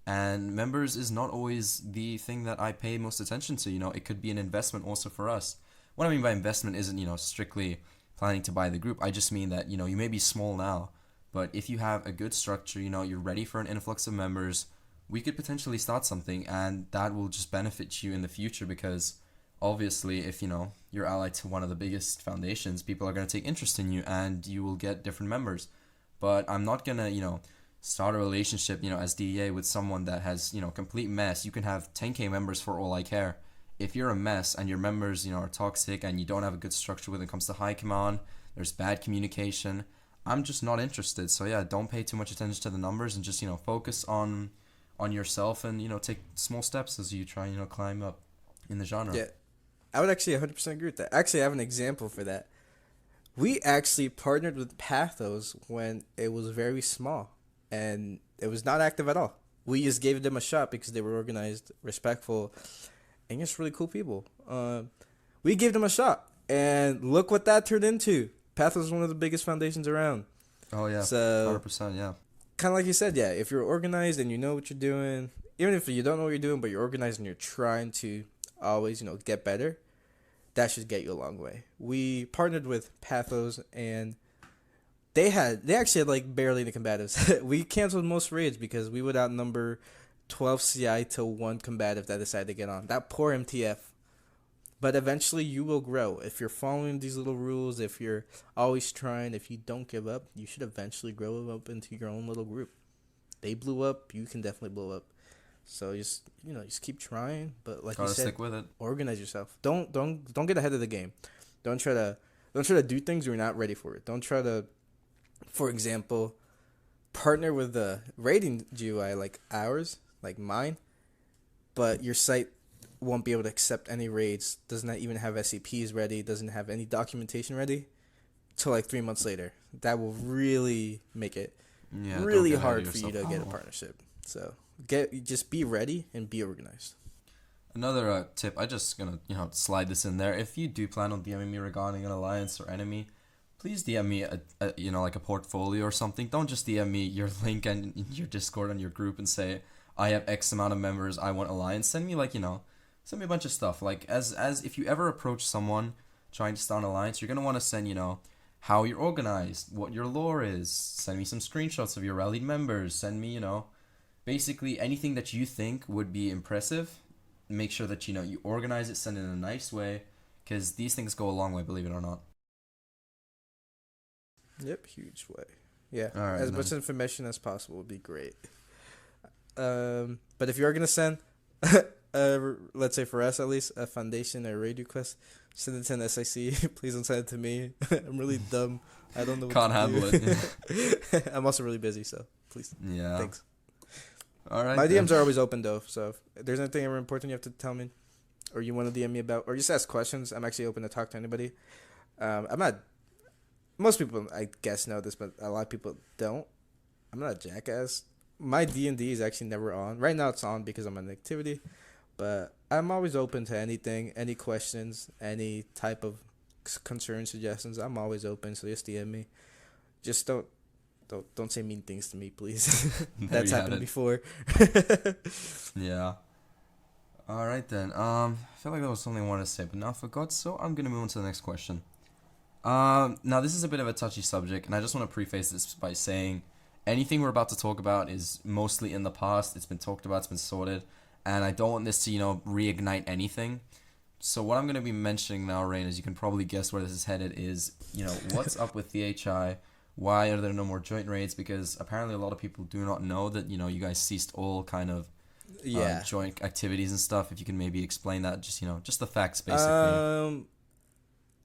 And members is not always the thing that I pay most attention to. It could be an investment also for us. What I mean by investment isn't, strictly planning to buy the group. I just mean that, you may be small now, but if you have a good structure, you're ready for an influx of members, we could potentially start something, and that will just benefit you in the future because obviously if, you're allied to one of the biggest foundations, people are going to take interest in you and you will get different members. But I'm not going to, start a relationship, as DEA with someone that has, complete mess. You can have 10k members for all I care. If you're a mess and your members, are toxic and you don't have a good structure when it comes to high command, there's bad communication, I'm just not interested. So yeah, don't pay too much attention to the numbers and just, focus on yourself and, take small steps as you try, climb up in the genre. Yeah, I would actually 100% agree with that. Actually, I have an example for that. We actually partnered with Pathos when it was very small and it was not active at all. We just gave them a shot because they were organized, respectful, and just really cool people. We gave them a shot, and look what that turned into. Pathos is one of the biggest foundations around. Oh yeah, so 100%, yeah. Kind of like you said, yeah, if you're organized and you know what you're doing, even if you don't know what you're doing, but you're organized and you're trying to always, get better, that should get you a long way. We partnered with Pathos, and they actually had barely any combatives. We canceled most raids because we would outnumber 12 CI to 1 combative that decided to get on. That poor MTF. But eventually you will grow. If you're following these little rules, if you're always trying, if you don't give up, you should eventually grow up into your own little group. They blew up, you can definitely blow up. So just keep trying, but like Gotta you said, stick with it. Organize yourself. Don't get ahead of the game. Don't try to do things you're not ready for it. Don't try to, for example, partner with a rating GUI like ours, like mine, but your site won't be able to accept any raids, does not even have SCPs ready, doesn't have any documentation ready till 3 months later. That will really make it really hard for you to get a partnership. So just be ready and be organized. Another tip, I just gonna slide this in there. If you do plan on DMing me regarding an alliance or enemy, please DM me a portfolio or something. Don't just DM me your link and your Discord and your group and say I have X amount of members, I want alliance. Send me send me a bunch of stuff. As if you ever approach someone trying to start an alliance, you're gonna want to send how you're organized, what your lore is. Send me some screenshots of your rallied members. Send me basically anything that you think would be impressive. Make sure that you organize it, send it in a nice way, because these things go a long way, believe it or not. Yep, huge way. Yeah, right, as much information as possible would be great. But if you're gonna send, let's say for us at least, a foundation or raid request, send it to an SIC. Please don't send it to me. I'm really dumb. I don't know what Can't to handle do. it. I'm also really busy, so please. Yeah. Thanks. All right. My DMs are always open though, so if there's anything ever important you have to tell me, or you want to DM me about, or just ask questions, I'm actually open to talk to anybody. I'm not. Most people, I guess, know this, but a lot of people don't. I'm not a jackass. My D&D is actually never on. Right now it's on because I'm on activity, but I'm always open to anything, any questions, any type of concern, suggestions. I'm always open, so just DM me. Just don't say mean things to me, please. That's happened before. Yeah. All right then. I feel like that was something I wanted to say, but now I forgot. So I'm gonna move on to the next question. Now this is a bit of a touchy subject, and I just want to preface this by saying anything we're about to talk about is mostly in the past. It's been talked about. It's been sorted, and I don't want this to reignite anything. So what I'm gonna be mentioning now, Rain, as you can probably guess where this is headed, is what's up with the HI. why are there no more joint raids? Because apparently a lot of people do not know that, you guys ceased all kind of joint activities and stuff. If you can maybe explain that, just the facts, basically.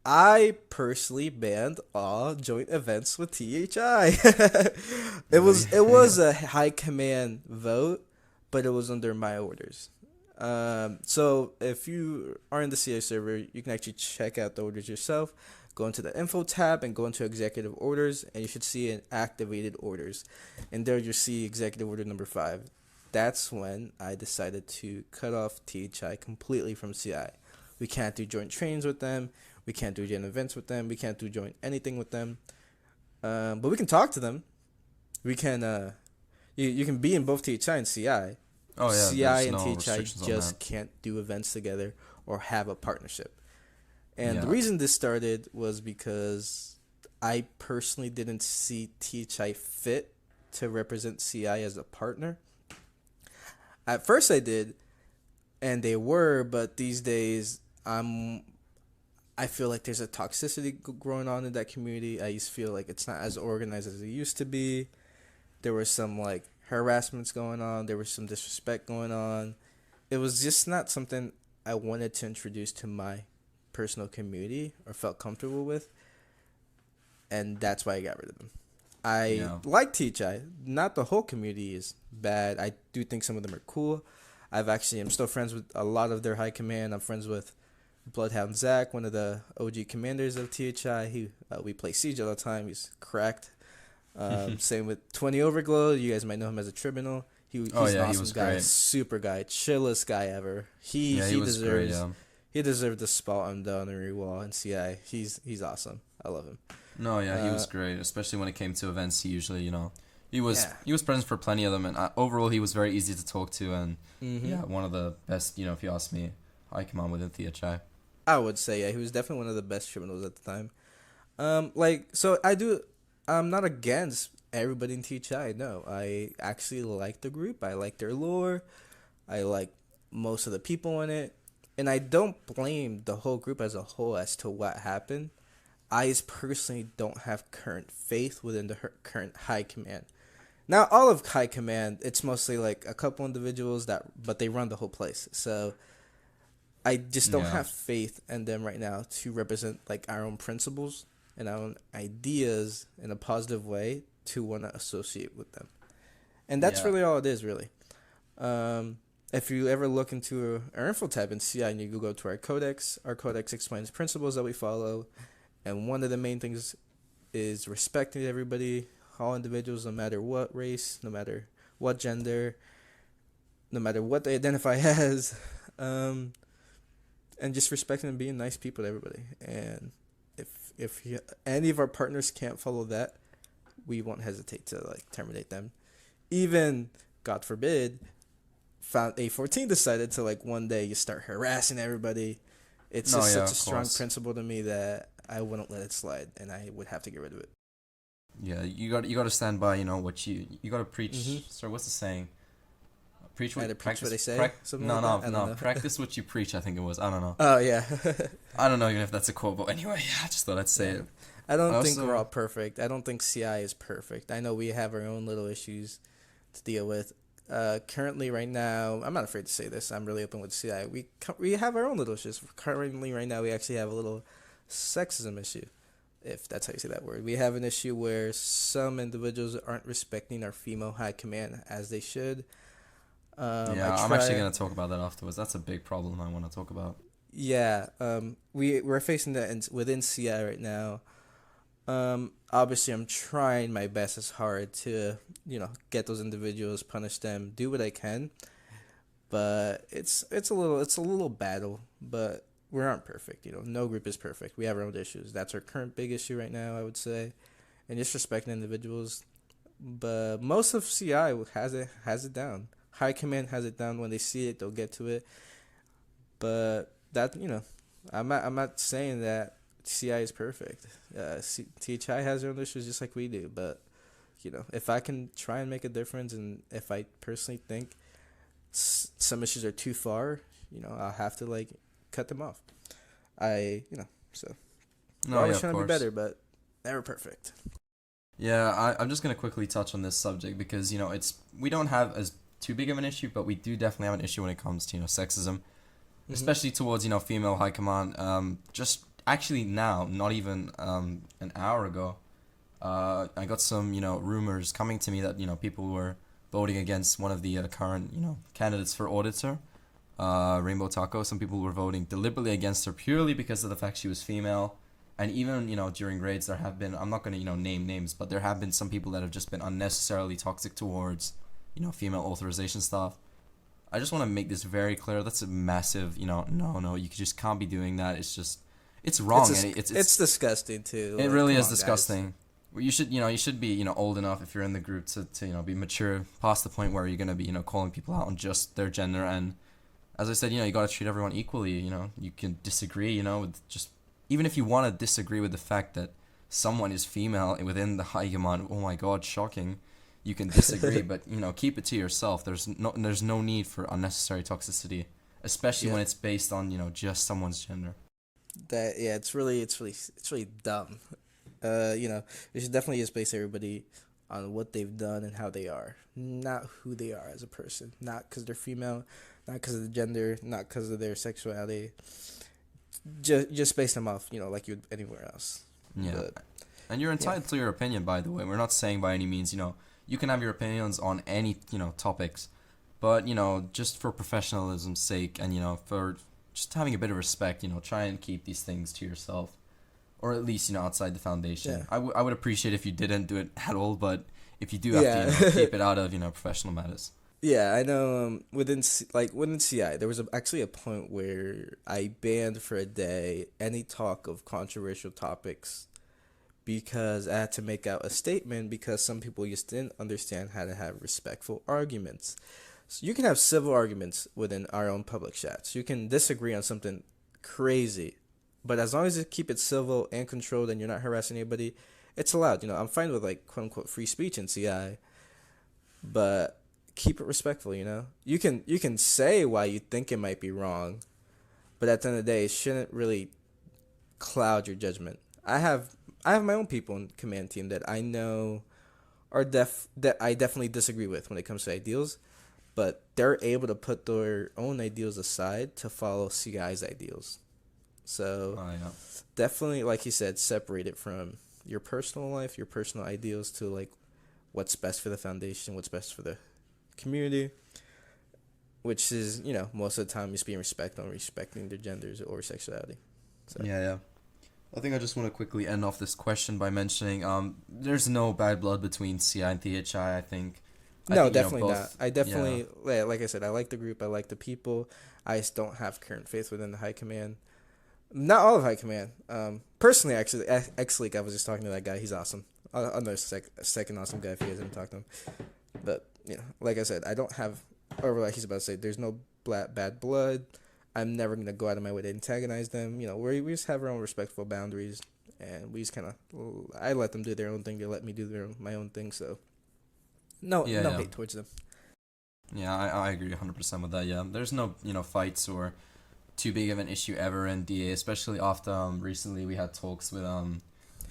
I personally banned all joint events with THI. It was a high command vote, but it was under my orders. So if you are in the CI server, you can actually check out the orders yourself. Go into the info tab and go into executive orders, and you should see an activated orders. And there you'll see executive order number 5. That's when I decided to cut off THI completely from CI. We can't do joint trains with them. We can't do joint events with them. We can't do joint anything with them. But we can talk to them. We can, you can be in both THI and CI. Oh, yeah. CI and THI just can't do events together or have a partnership. And the reason this started was because I personally didn't see THI fit to represent CI as a partner. At first I did, and they were, but these days I feel like there's a toxicity growing on in that community. I used to feel like it's not as organized as it used to be. There was some like harassments going on. There was some disrespect going on. It was just not something I wanted to introduce to my personal community or felt comfortable with, and that's why I got rid of them. I like THI. Not the whole community is bad. I do think some of them are cool. I'm still friends with a lot of their high command. I'm friends with Bloodhound Zach, one of the OG commanders of THI. We play Siege all the time. He's cracked. Same with 20 Overglow. You guys might know him as a Tribunal. He's an awesome he was guy, great. Super guy, chillest guy ever. He deserves great, he deserved the spot on the honorary wall in CI. He's awesome. I love him. No, yeah, he was great, especially when it came to events. He usually, he was present for plenty of them, and overall he was very easy to talk to, and one of the best, if you ask me, high command within THI. I would say, he was definitely one of the best criminals at the time. I'm not against everybody in THI. No, I actually like the group. I like their lore. I like most of the people in it. And I don't blame the whole group as a whole as to what happened. I just personally don't have current faith within the current high command. Now, all of high command, it's mostly like a couple individuals but they run the whole place. So I just don't have faith in them right now to represent like our own principles and our own ideas in a positive way to want to associate with them. And that's really all it is, really. If you ever look into our info tab in CI and you go to our codex explains principles that we follow. And one of the main things is respecting everybody, all individuals, no matter what race, no matter what gender, no matter what they identify as, and just respecting and being nice people to everybody. And if any of our partners can't follow that, we won't hesitate to like terminate them. Even, God forbid, Found A14 decided to like one day you start harassing everybody. It's such a strong principle to me that I wouldn't let it slide, and I would have to get rid of it. Yeah, you got to stand by what you got to preach. Mm-hmm. Sorry, what's the saying? Preach what they say. No. Practice what you preach. I think it was. I don't know. Oh yeah. I don't know even if that's a quote, but anyway, I just thought I'd say it. I don't think we're all perfect. I don't think CI is perfect. I know we have our own little issues to deal with. Currently, right now, I'm not afraid to say this. I'm really open with CI. We have our own little issues. Currently, right now, we actually have a little sexism issue, if that's how you say that word. We have an issue where some individuals aren't respecting our female high command as they should. I'm actually going to talk about that afterwards. That's a big problem I want to talk about. Yeah, we're facing that within CI right now. Obviously, I'm trying my best as hard to, get those individuals, punish them, do what I can. But it's a little battle. But we aren't perfect. No group is perfect. We have our own issues. That's our current big issue right now, I would say, and just respecting individuals. But most of CI has it down. High command has it down. When they see it, they'll get to it. But that I'm not saying that CI is perfect. THI has their own issues just like we do. But if I can try and make a difference, and if I personally think some issues are too far, I'll have to cut them off. So we're always trying to be better, but never perfect. Yeah, I'm just gonna quickly touch on this subject because we don't have as too big of an issue, but we do definitely have an issue when it comes to sexism, Mm-hmm. especially towards female high command. Just actually now, not even an hour ago, I got some rumors coming to me that people were voting against one of the current candidates for auditor, Rainbow Taco. Some people were voting deliberately against her purely because of the fact she was female. And even during raids, there have been, I'm not going to name names, but there have been some people that have just been unnecessarily toxic towards female authorization staff. I just want to make this very clear. That's a massive no, you just can't be doing that. It's wrong. It's disgusting too. It Like, really come is on, disgusting. guys. You should be old enough if you're in the group to be mature past the point where you're gonna be calling people out on just their gender. And as I said, you gotta treat everyone equally. You can disagree with just, even if you want to disagree with the fact that someone is female within the high command. Oh my god, shocking. You can disagree, but keep it to yourself. There's no need for unnecessary toxicity, especially when it's based on just someone's gender. It's really dumb. We should definitely just base everybody on what they've done and how they are, not who they are as a person. Not because they're female, not because of the gender, not because of their sexuality. Just base them off, like you would anywhere else. Yeah, But, and you're entitled to your opinion. By the way, we're not saying by any means you can have your opinions on any topics, but just for professionalism's sake and for just having a bit of respect, try and keep these things to yourself, or at least outside the foundation. Yeah. I would appreciate if you didn't do it at all, but if you do have to keep it out of professional matters. Yeah, I know. Within CI, there was actually a point where I banned for a day any talk of controversial topics because I had to make out a statement because some people just didn't understand how to have respectful arguments. So you can have civil arguments within our own public chats. You can disagree on something crazy, but as long as you keep it civil and controlled and you're not harassing anybody, it's allowed. I'm fine with quote unquote free speech in CI, but keep it respectful. You can say why you think it might be wrong, but at the end of the day, it shouldn't really cloud your judgment. I have my own people in command team that I know that I definitely disagree with when it comes to ideals, but they're able to put their own ideals aside to follow CI's ideals. So definitely, like you said, separate it from your personal life, your personal ideals to what's best for the foundation, what's best for the community, which is most of the time just being respecting their genders or sexuality. So. Yeah. I think I just want to quickly end off this question by mentioning there's no bad blood between CI and THI. I think Definitely both, not. I definitely like I said, I like the group, I like the people. I just don't have current faith within the high command. Not all of high command. Personally, actually, X-League, I was just talking to that guy. He's awesome. Another second awesome guy if you guys haven't talked to him. But like I said, I don't have, or like he's about to say, there's no bad blood. I'm never gonna go out of my way to antagonize them. We just have our own respectful boundaries, and we just kind of, I let them do their own thing. They let me do my own thing. So no hate towards them. Yeah, I agree 100% with that. Yeah, there's no fights or too big of an issue ever in DA, especially after recently we had talks with well,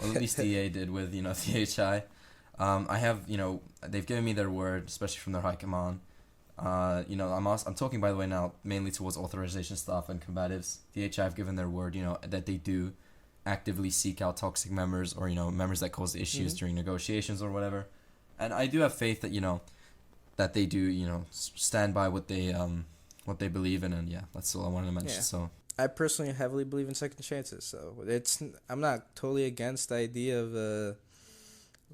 at least DA did with THI. I have they've given me their word, especially from their high command. I'm talking, by the way, now mainly towards authorization staff and combatives. DHI have given their word, that they do actively seek out toxic members or members that cause issues during negotiations or whatever. And I do have faith that that they do stand by what they believe in, and that's all I wanted to mention. Yeah. So I personally heavily believe in second chances, so I'm not totally against the idea of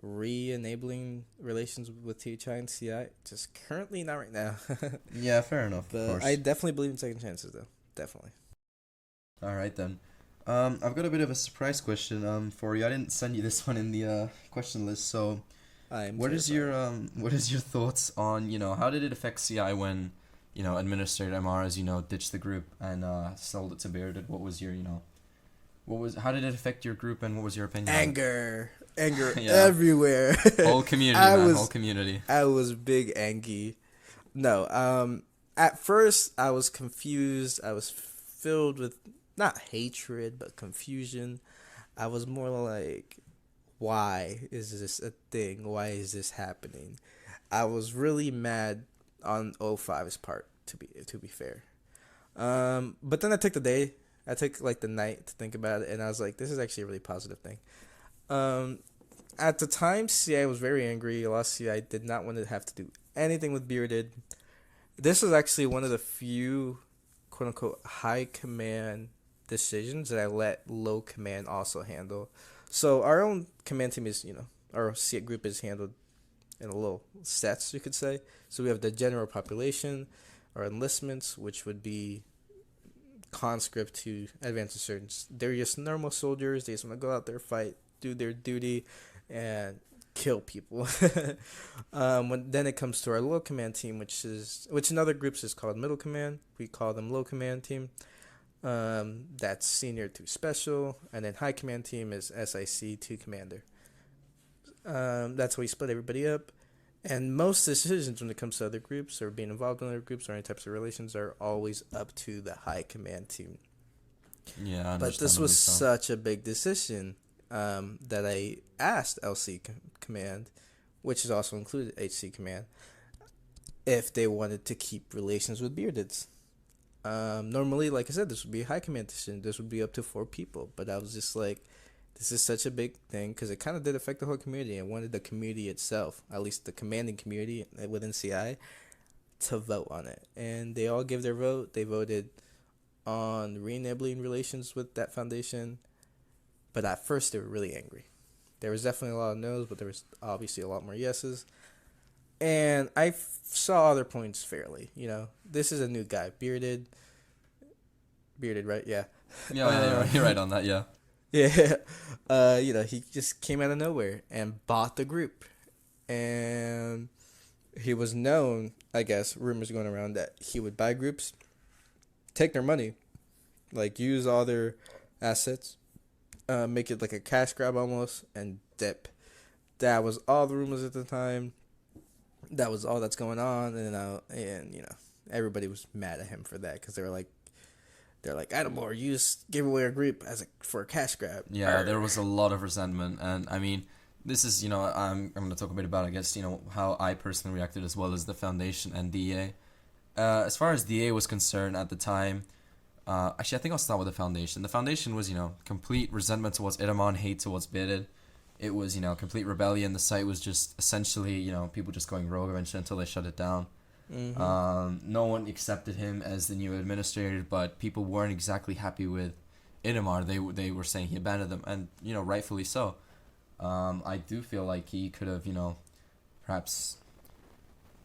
re-enabling relations with THI and CI. Just currently not right now. yeah, fair enough. But of course. I definitely believe in second chances, though. Definitely. All right then. I've got a bit of a surprise question for you. I didn't send you this one in the question list. So, what is your thoughts on how did it affect CI when Administrator Amara's ditched the group and sold it to Bearded? What was your how did it affect your group and what was your opinion? Anger everywhere. Whole community. I was big angry. No, at first I was confused. I was filled with not hatred but confusion. I was more like, why is this a thing? Why is this happening? I was really mad on O5's part, to be fair. But then I took the day. I took like the night to think about it, and I was like, this is actually a really positive thing. At the time, CI was very angry. A lot of CI did not want to have to do anything with Bearded. This was actually one of the few, quote unquote, high command decisions that I let low command also handle. So our own command team is, our CI group is handled in a little sets, you could say. So we have the general population, our enlistments, which would be conscript to advanced insurgents. They're just normal soldiers. They just want to go out there, fight, do their duty, and kill people. Then it comes to our low command team, which in other groups is called middle command. We call them low command team. That's senior to special, and then high command team is SIC to commander. That's how we split everybody up. And most decisions when it comes to other groups or being involved in other groups or any types of relations are always up to the high command team. Yeah, but this was such a big decision that I asked LC command, which is also included HC command, if they wanted to keep relations with Beardeds. Normally, like I said, this would be a high command decision. This would be up to 4 people. But I was just like, this is such a big thing because it kind of did affect the whole community. I wanted the community itself, at least the commanding community within CI, to vote on it. And they all gave their vote. They voted on re-enabling relations with that foundation. But at first, they were really angry. There was definitely a lot of no's, but there was obviously a lot more yeses. And I saw other points fairly. This is a new guy. Bearded, right? Yeah. Yeah, you're right on that, yeah. Yeah. He just came out of nowhere and bought the group. And he was known, I guess, rumors going around that he would buy groups, take their money, like use all their assets, make it like a cash grab almost, and dip. That was all the rumors at the time. That was all that's going on, and everybody was mad at him for that because they're like, Adamore, you just gave away a group for a cash grab. Yeah, there was a lot of resentment, and I mean, this is I'm going to talk a bit about, I guess, how I personally reacted as well as the foundation and DA. As far as DA was concerned at the time, actually I think I'll start with the foundation. The foundation was complete resentment towards Itamon, hate towards Bearded. It was, complete rebellion. The site was just essentially, people just going rogue eventually until they shut it down. Mm-hmm. No one accepted him as the new administrator, but people weren't exactly happy with Itamar. They were saying he abandoned them, and, rightfully so. I do feel like he could have,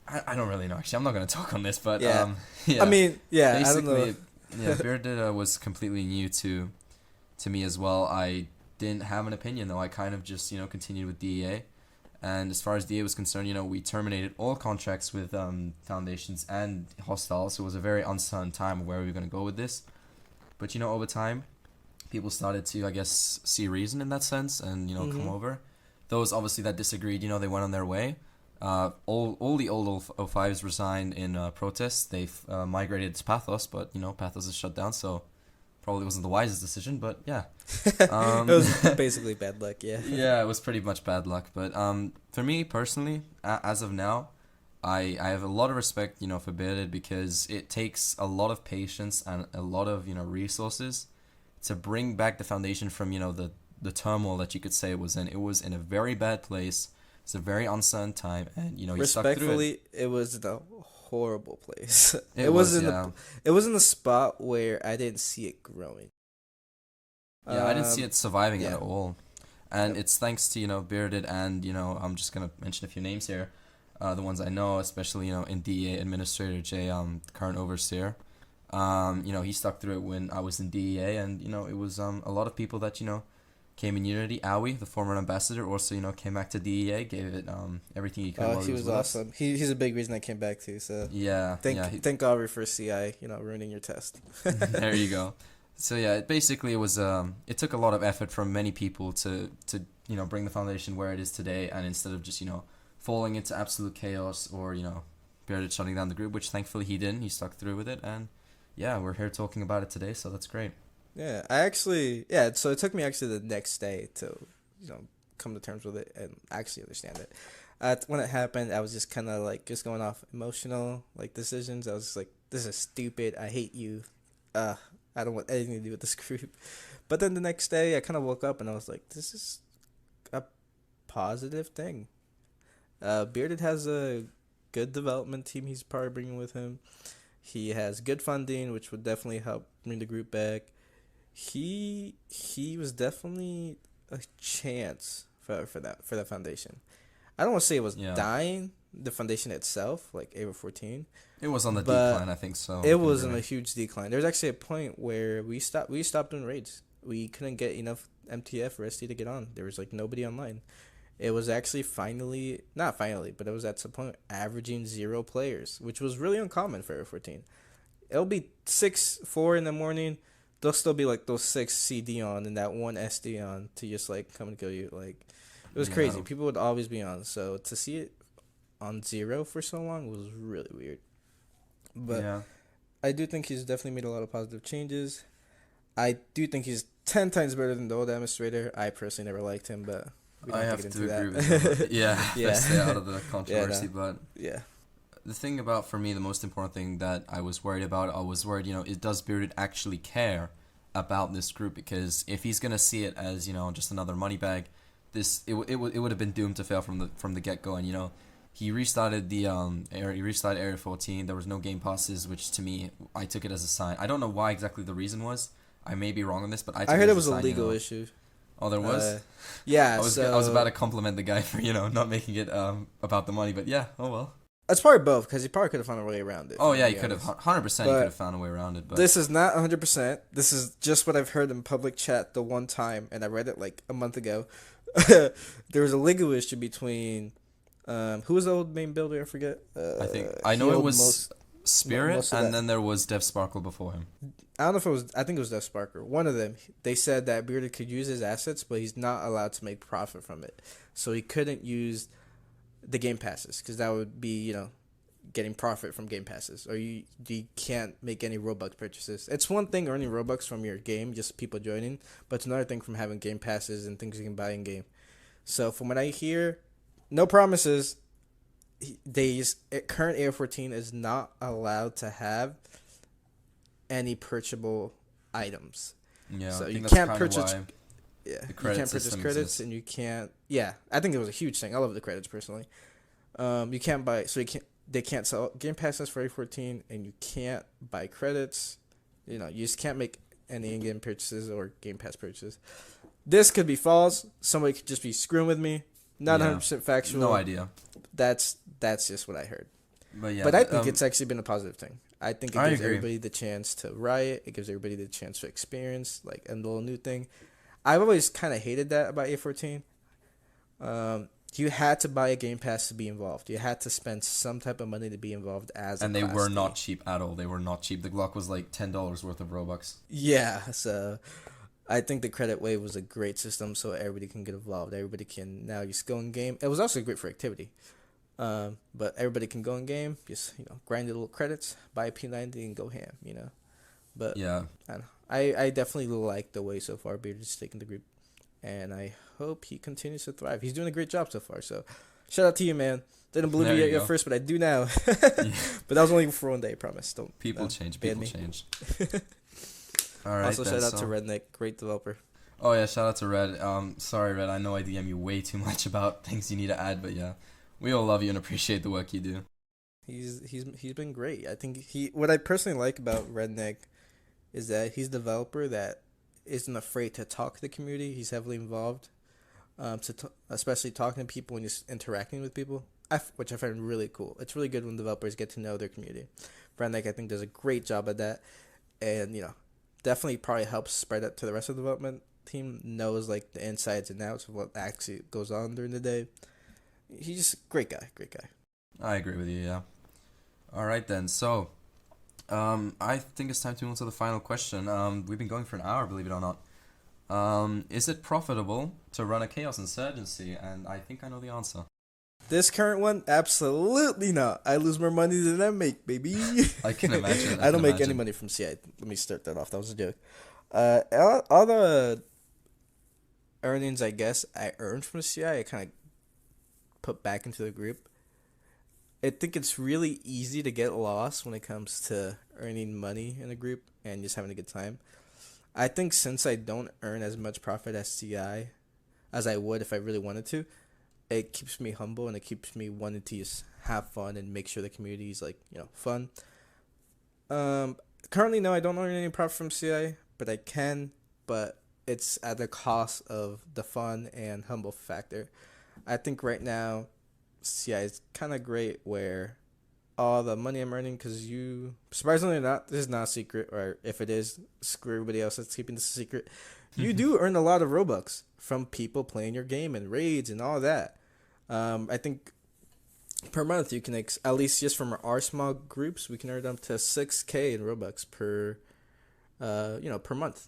I don't really know. Actually, I'm not going to talk on this, but, yeah. I mean, yeah, basically, I don't know. Bearded was completely new to me as well. I didn't have an opinion, though. I kind of just continued with DEA, and as far as DEA was concerned, we terminated all contracts with foundations and hostiles, so it was a very uncertain time of where we were going to go with this. But over time, people started to, I guess, see reason in that sense and come over. Those obviously that disagreed, they went on their way. All the old O5s resigned in protest. They've migrated to Pathos, but Pathos is shut down, so probably wasn't the wisest decision, but yeah. It was basically bad luck, yeah. Yeah, it was pretty much bad luck. But for me, personally, as of now, I have a lot of respect, for Bearded, because it takes a lot of patience and a lot of, resources to bring back the foundation from, the turmoil that you could say it was in. It was in a very bad place. It's a very uncertain time, and, you stuck through it. Respectfully, it was the horrible place. It was in the spot where I didn't see it growing. Yeah, I didn't see it surviving at all. And it's thanks to, Bearded and, I'm just going to mention a few names here. The ones I know, especially, in DEA Administrator Jay, the current overseer. He stuck through it when I was in DEA, and, it was a lot of people that, came in unity. Aoi, the former ambassador, also, came back to DEA, gave it everything he could. Oh, he was awesome. He's a big reason I came back too. So yeah, thank Aubrey for CI, ruining your test. There you go. So yeah, it was it took a lot of effort from many people to bring the foundation where it is today, and instead of just falling into absolute chaos or Bearded shutting down the group, which thankfully he didn't. He stuck through with it, and yeah, we're here talking about it today, so that's great. Yeah, so it took me actually the next day to, come to terms with it and actually understand it. When it happened, I was just kind of like just going off emotional like decisions. I was just like, this is stupid. I hate you. I don't want anything to do with this group. But then the next day, I kind of woke up and I was like, this is a positive thing. Bearded has a good development team he's probably bringing with him. He has good funding, which would definitely help bring the group back. He was definitely a chance for that foundation. I don't want to say it was dying, the foundation itself, like Ava 14. It was on the decline, I think so. It was on a huge decline. There was actually a point where we stopped doing raids. We couldn't get enough MTF or SD to get on. There was like nobody online. It was actually not finally, but it was at some point averaging 0 players, which was really uncommon for Ava 14. It'll be 4 in the morning. There'll still be like those 6 CD on and that 1 SD on to just like come and kill you. Like, it was crazy. People would always be on. So to see it on 0 for so long was really weird. But I do think he's definitely made a lot of positive changes. I do think he's 10 times better than the old administrator. I personally never liked him, but I have to agree with you. Yeah, let's stay out of the controversy. But the thing about, for me, the most important thing that I was worried about, does Bearded actually care about this group? Because if he's gonna see it as, just another money bag, it would have been doomed to fail from the get go. And he restarted Area 14. There was no game passes, which to me, I took it as a sign. I don't know why exactly the reason was. I may be wrong on this, but I heard it was a legal issue. Oh, there was? Yeah. I was about to compliment the guy for, not making it about the money, but yeah, oh well. It's probably both, because he probably could have found a way around it. Oh, yeah, he could have. 100% he could have found a way around it. But this is not 100%. This is just what I've heard in public chat the one time, and I read it like a month ago. There was a legal issue between... who was the old main builder? I forget. I know it was Spirit, and then there was Dev Sparkle before him. I don't know if it was... I think it was Dev Sparkle. One of them. They said that Bearded could use his assets, but he's not allowed to make profit from it. So he couldn't use the game passes, because that would be, getting profit from game passes. Or you can't make any Robux purchases. It's one thing earning Robux from your game, just people joining, but it's another thing from having game passes and things you can buy in game. So from what I hear, no promises. Current AR14 is not allowed to have any purchasable items. Yeah, so you can't purchase. Yeah, you can't purchase credits, exists. And you can't. Yeah, I think it was a huge thing. I love the credits personally. You can't buy. So they can't sell game passes for A14, and you can't buy credits. You just can't make any in-game purchases or game pass purchases. This could be false. Somebody could just be screwing with me. Not 100% factual. No idea. That's just what I heard. But I think it's actually been a positive thing. I think it gives everybody the chance to riot. It gives everybody the chance to experience like a little new thing. I've always kind of hated that about A14. You had to buy a game pass to be involved. You had to spend some type of money to be involved and they were not cheap at all. They were not cheap. The Glock was like $10 worth of Robux. Yeah, so I think the credit wave was a great system so everybody can get involved. Everybody can now just go in game. It was also great for activity. But everybody can go in game, just grind your little credits, buy a P90 and go ham, But yeah, I definitely like the way so far Bearded's taking the group, and I hope he continues to thrive. He's doing a great job so far. So shout out to you, man. Didn't believe you at first, but I do now. But that was only for one day, I promise. Don't people change. All right. Also, shout out to Redneck, great developer. Oh yeah, shout out to Red. Sorry Red, I know I DM you way too much about things you need to add, but yeah. We all love you and appreciate the work you do. He's been great. I think what I personally like about Redneck is that he's a developer that isn't afraid to talk to the community. He's heavily involved, especially talking to people and just interacting with people, which I find really cool. It's really good when developers get to know their community. Redneck, I think, does a great job at that, and definitely probably helps spread that to the rest of the development team. Knows like the insides and outs of what actually goes on during the day. He's just a great guy. I agree with you, yeah. All right, then. So, I think it's time to move on to the final question. We've been going for an hour, believe it or not. Is it profitable to run a Chaos Insurgency? And I think I know the answer. This current one, absolutely not. I lose more money than I make, baby. I can imagine. I don't make any money from CI. Let me start that off. That was a joke. All the earnings I guess I earned from CI, I kind of put back into the group. I think it's really easy to get lost when it comes to earning money in a group and just having a good time. I think since I don't earn as much profit as CI as I would if I really wanted to, it keeps me humble and it keeps me wanting to just have fun and make sure the community is like, fun. Currently, no, I don't earn any profit from CI, but I can, but it's at the cost of the fun and humble factor. I think right now, CI is kind of great where all the money I'm earning, because surprisingly or not, this is not a secret, or if it is, screw everybody else that's keeping this a secret. You do earn a lot of Robux from people playing your game and raids and all that. I think per month you can, at least just from our small groups, we can earn up to 6K in Robux per month,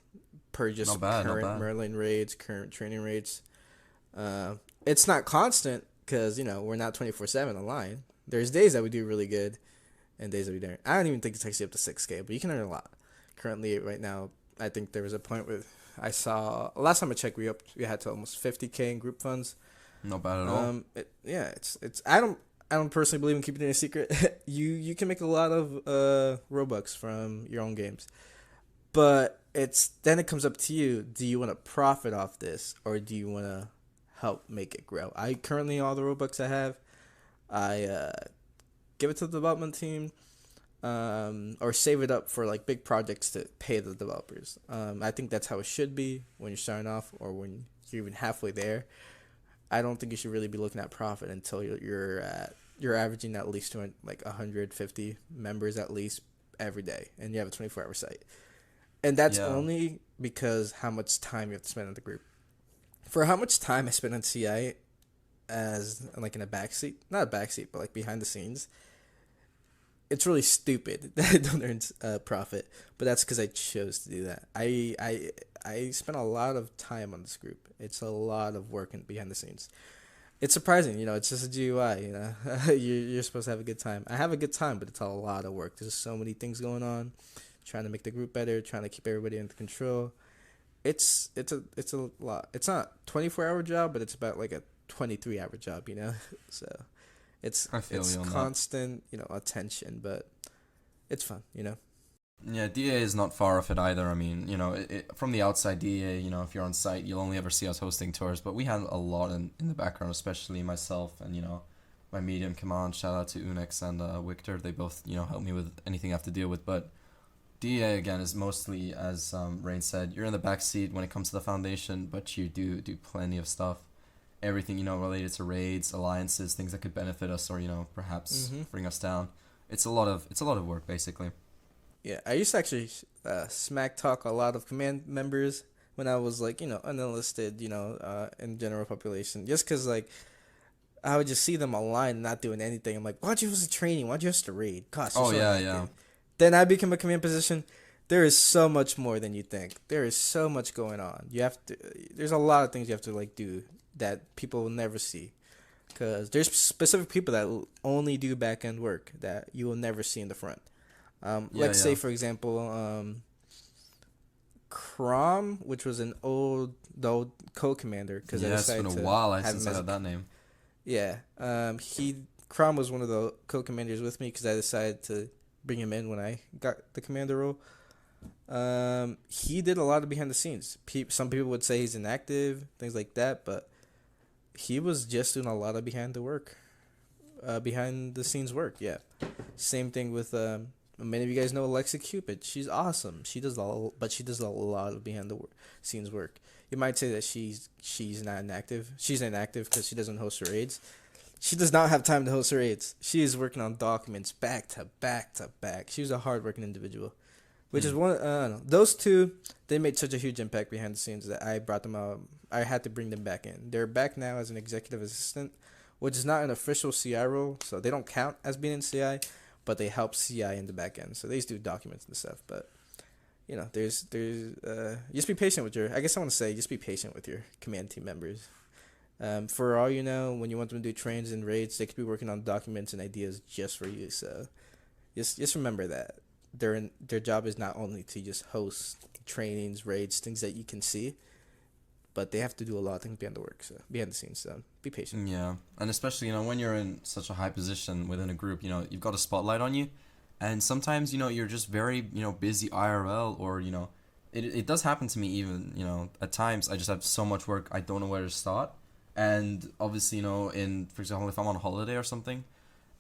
per just current Merlin raids, current training raids. It's not constant because, we're not 24/7 online. There's days that we do really good and days that we don't. I don't even think it's actually up to 6K, but you can earn a lot. Currently, right now, I think there was a point where I saw, last time I checked, we had to almost 50K in group funds. Not bad at all. It's I don't personally believe in keeping it a secret. You can make a lot of Robux from your own games. But then it comes up to you. Do you want to profit off this, or do you want to help make it grow? I currently, all the Robux I have, I give it to the development team, or save it up for like big projects to pay the developers. I think that's how it should be when you're starting off, or when you're even halfway there. I don't think you should really be looking at profit until you're averaging at least 150 members at least every day, and you have a 24-hour site. And that's only because how much time you have to spend on the group. For how much time I spend on CI as in a backseat, not a backseat, but behind the scenes, it's really stupid that I don't earn profit. But that's because I chose to do that. I spent a lot of time on this group. It's a lot of work behind the scenes. It's surprising, it's just a GUI, you're supposed to have a good time. I have a good time, but it's a lot of work. There's so many things going on, trying to make the group better, trying to keep everybody under control. It's a lot. It's not 24-hour job, but it's about a 23-hour job, So it's constant, attention, but it's fun, Yeah, DA is not far off it either. I mean, from the outside, DA, if you're on site, you'll only ever see us hosting tours, but we had a lot in the background, especially myself and, my medium command. Shout out to Unex and Victor. They both, help me with anything I have to deal with. But DA, again, is mostly, as Rain said, you're in the backseat when it comes to the foundation, but you do plenty of stuff. Everything, related to raids, alliances, things that could benefit us or, perhaps bring us down. It's a lot of work, basically. Yeah, I used to actually smack talk a lot of command members when I was unenlisted, in general population, just because I would just see them online not doing anything. I'm like, why'd you use the training? Why'd you use to raid? Gosh, yeah. Then I become a command position. There is so much more than you think. There is so much going on. There's a lot of things you have to do that people will never see, because there's specific people that will only do back end work that you will never see in the front. Let's say, for example, Crom, which was the old co-commander. Cause it's been a while since I had that name. Yeah, Crom was one of the co-commanders with me because I decided to bring him in when I got the commander role. He did a lot of behind the scenes. Some people would say he's inactive, things like that, but he was just doing a lot of behind the scenes work. Yeah, same thing with many of you guys know Alexa Cupid. She's awesome. She does a lot of behind the scenes work. You might say that she's not inactive. She's inactive because she doesn't host her raids. She does not have time to host her raids. She is working on documents back to back to back. She's a hardworking individual, which is one. Those two, they made such a huge impact behind the scenes that I brought them out. I had to bring them back in. They're back now as an executive assistant, which is not an official CI role, so they don't count as being in CI. But they help CI in the back end, so they just do documents and stuff. But there's just be patient with just be patient with your command team members. For all when you want them to do trains and raids, they could be working on documents and ideas just for you. So just remember that their job is not only to just host trainings, raids, things that you can see, but they have to do a lot of things behind the scenes. So be patient. Yeah, and especially when you're in such a high position within a group, you've got a spotlight on you, and sometimes you're just very busy IRL, or it does happen to me even at times. I just have so much work, I don't know where to start, and obviously for example, if I'm on a holiday or something,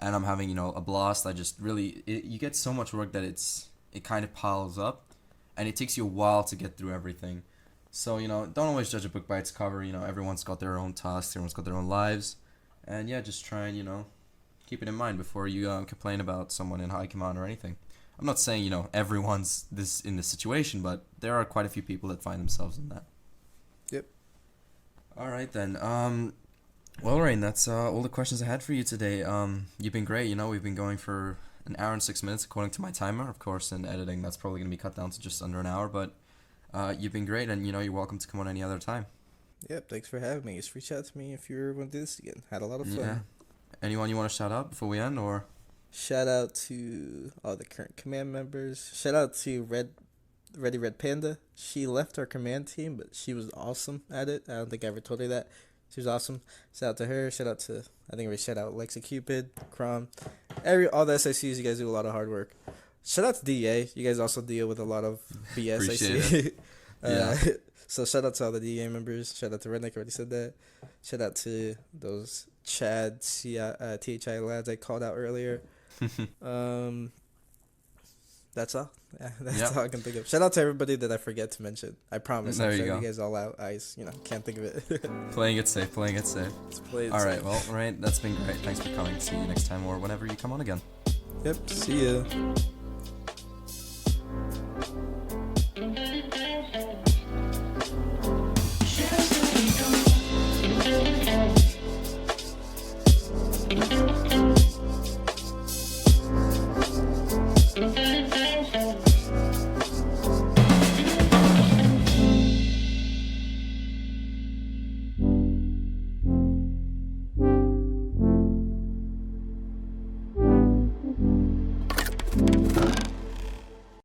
and I'm having a blast, I just really you get so much work that it kind of piles up, and it takes you a while to get through everything. So, don't always judge a book by its cover. Everyone's got their own tasks, everyone's got their own lives. And yeah, just try and, keep it in mind before you complain about someone in high command or anything. I'm not saying, everyone's in this situation, but there are quite a few people that find themselves in that. Yep. All right, then. Well, Rain, that's all the questions I had for you today. You've been great. We've been going for an hour and 6 minutes according to my timer. Of course, in editing, that's probably going to be cut down to just under an hour, but... you've been great, and you're welcome to come on any other time. Yep, thanks for having me. Just reach out to me if you want to do this again. Had a lot of fun. Yeah. Anyone you want to shout out before we end, or? Shout out to all the current command members. Shout out to Ready Red Panda. She left our command team, but she was awesome at it. I don't think I ever told her that. She was awesome. Shout out to her. Shout out to, I think we shout out Lexa Cupid, Crom, all the SICs. You guys do a lot of hard work. Shout out to DEA. You guys also deal with a lot of BS, Appreciate I see. it. Yeah. So shout out to all the DEA members. Shout out to Redneck, already said that. Shout out to those Chad THI lads I called out earlier. That's all. Yeah, that's all I can think of. Shout out to everybody that I forget to mention. I promise. There I'm you shouting go. you guys all out. I can't think of it. Playing it safe. Let's play it All right, safe. well, Rain, that's been great. Thanks for coming. See you next time or whenever you come on again. Yep, see ya.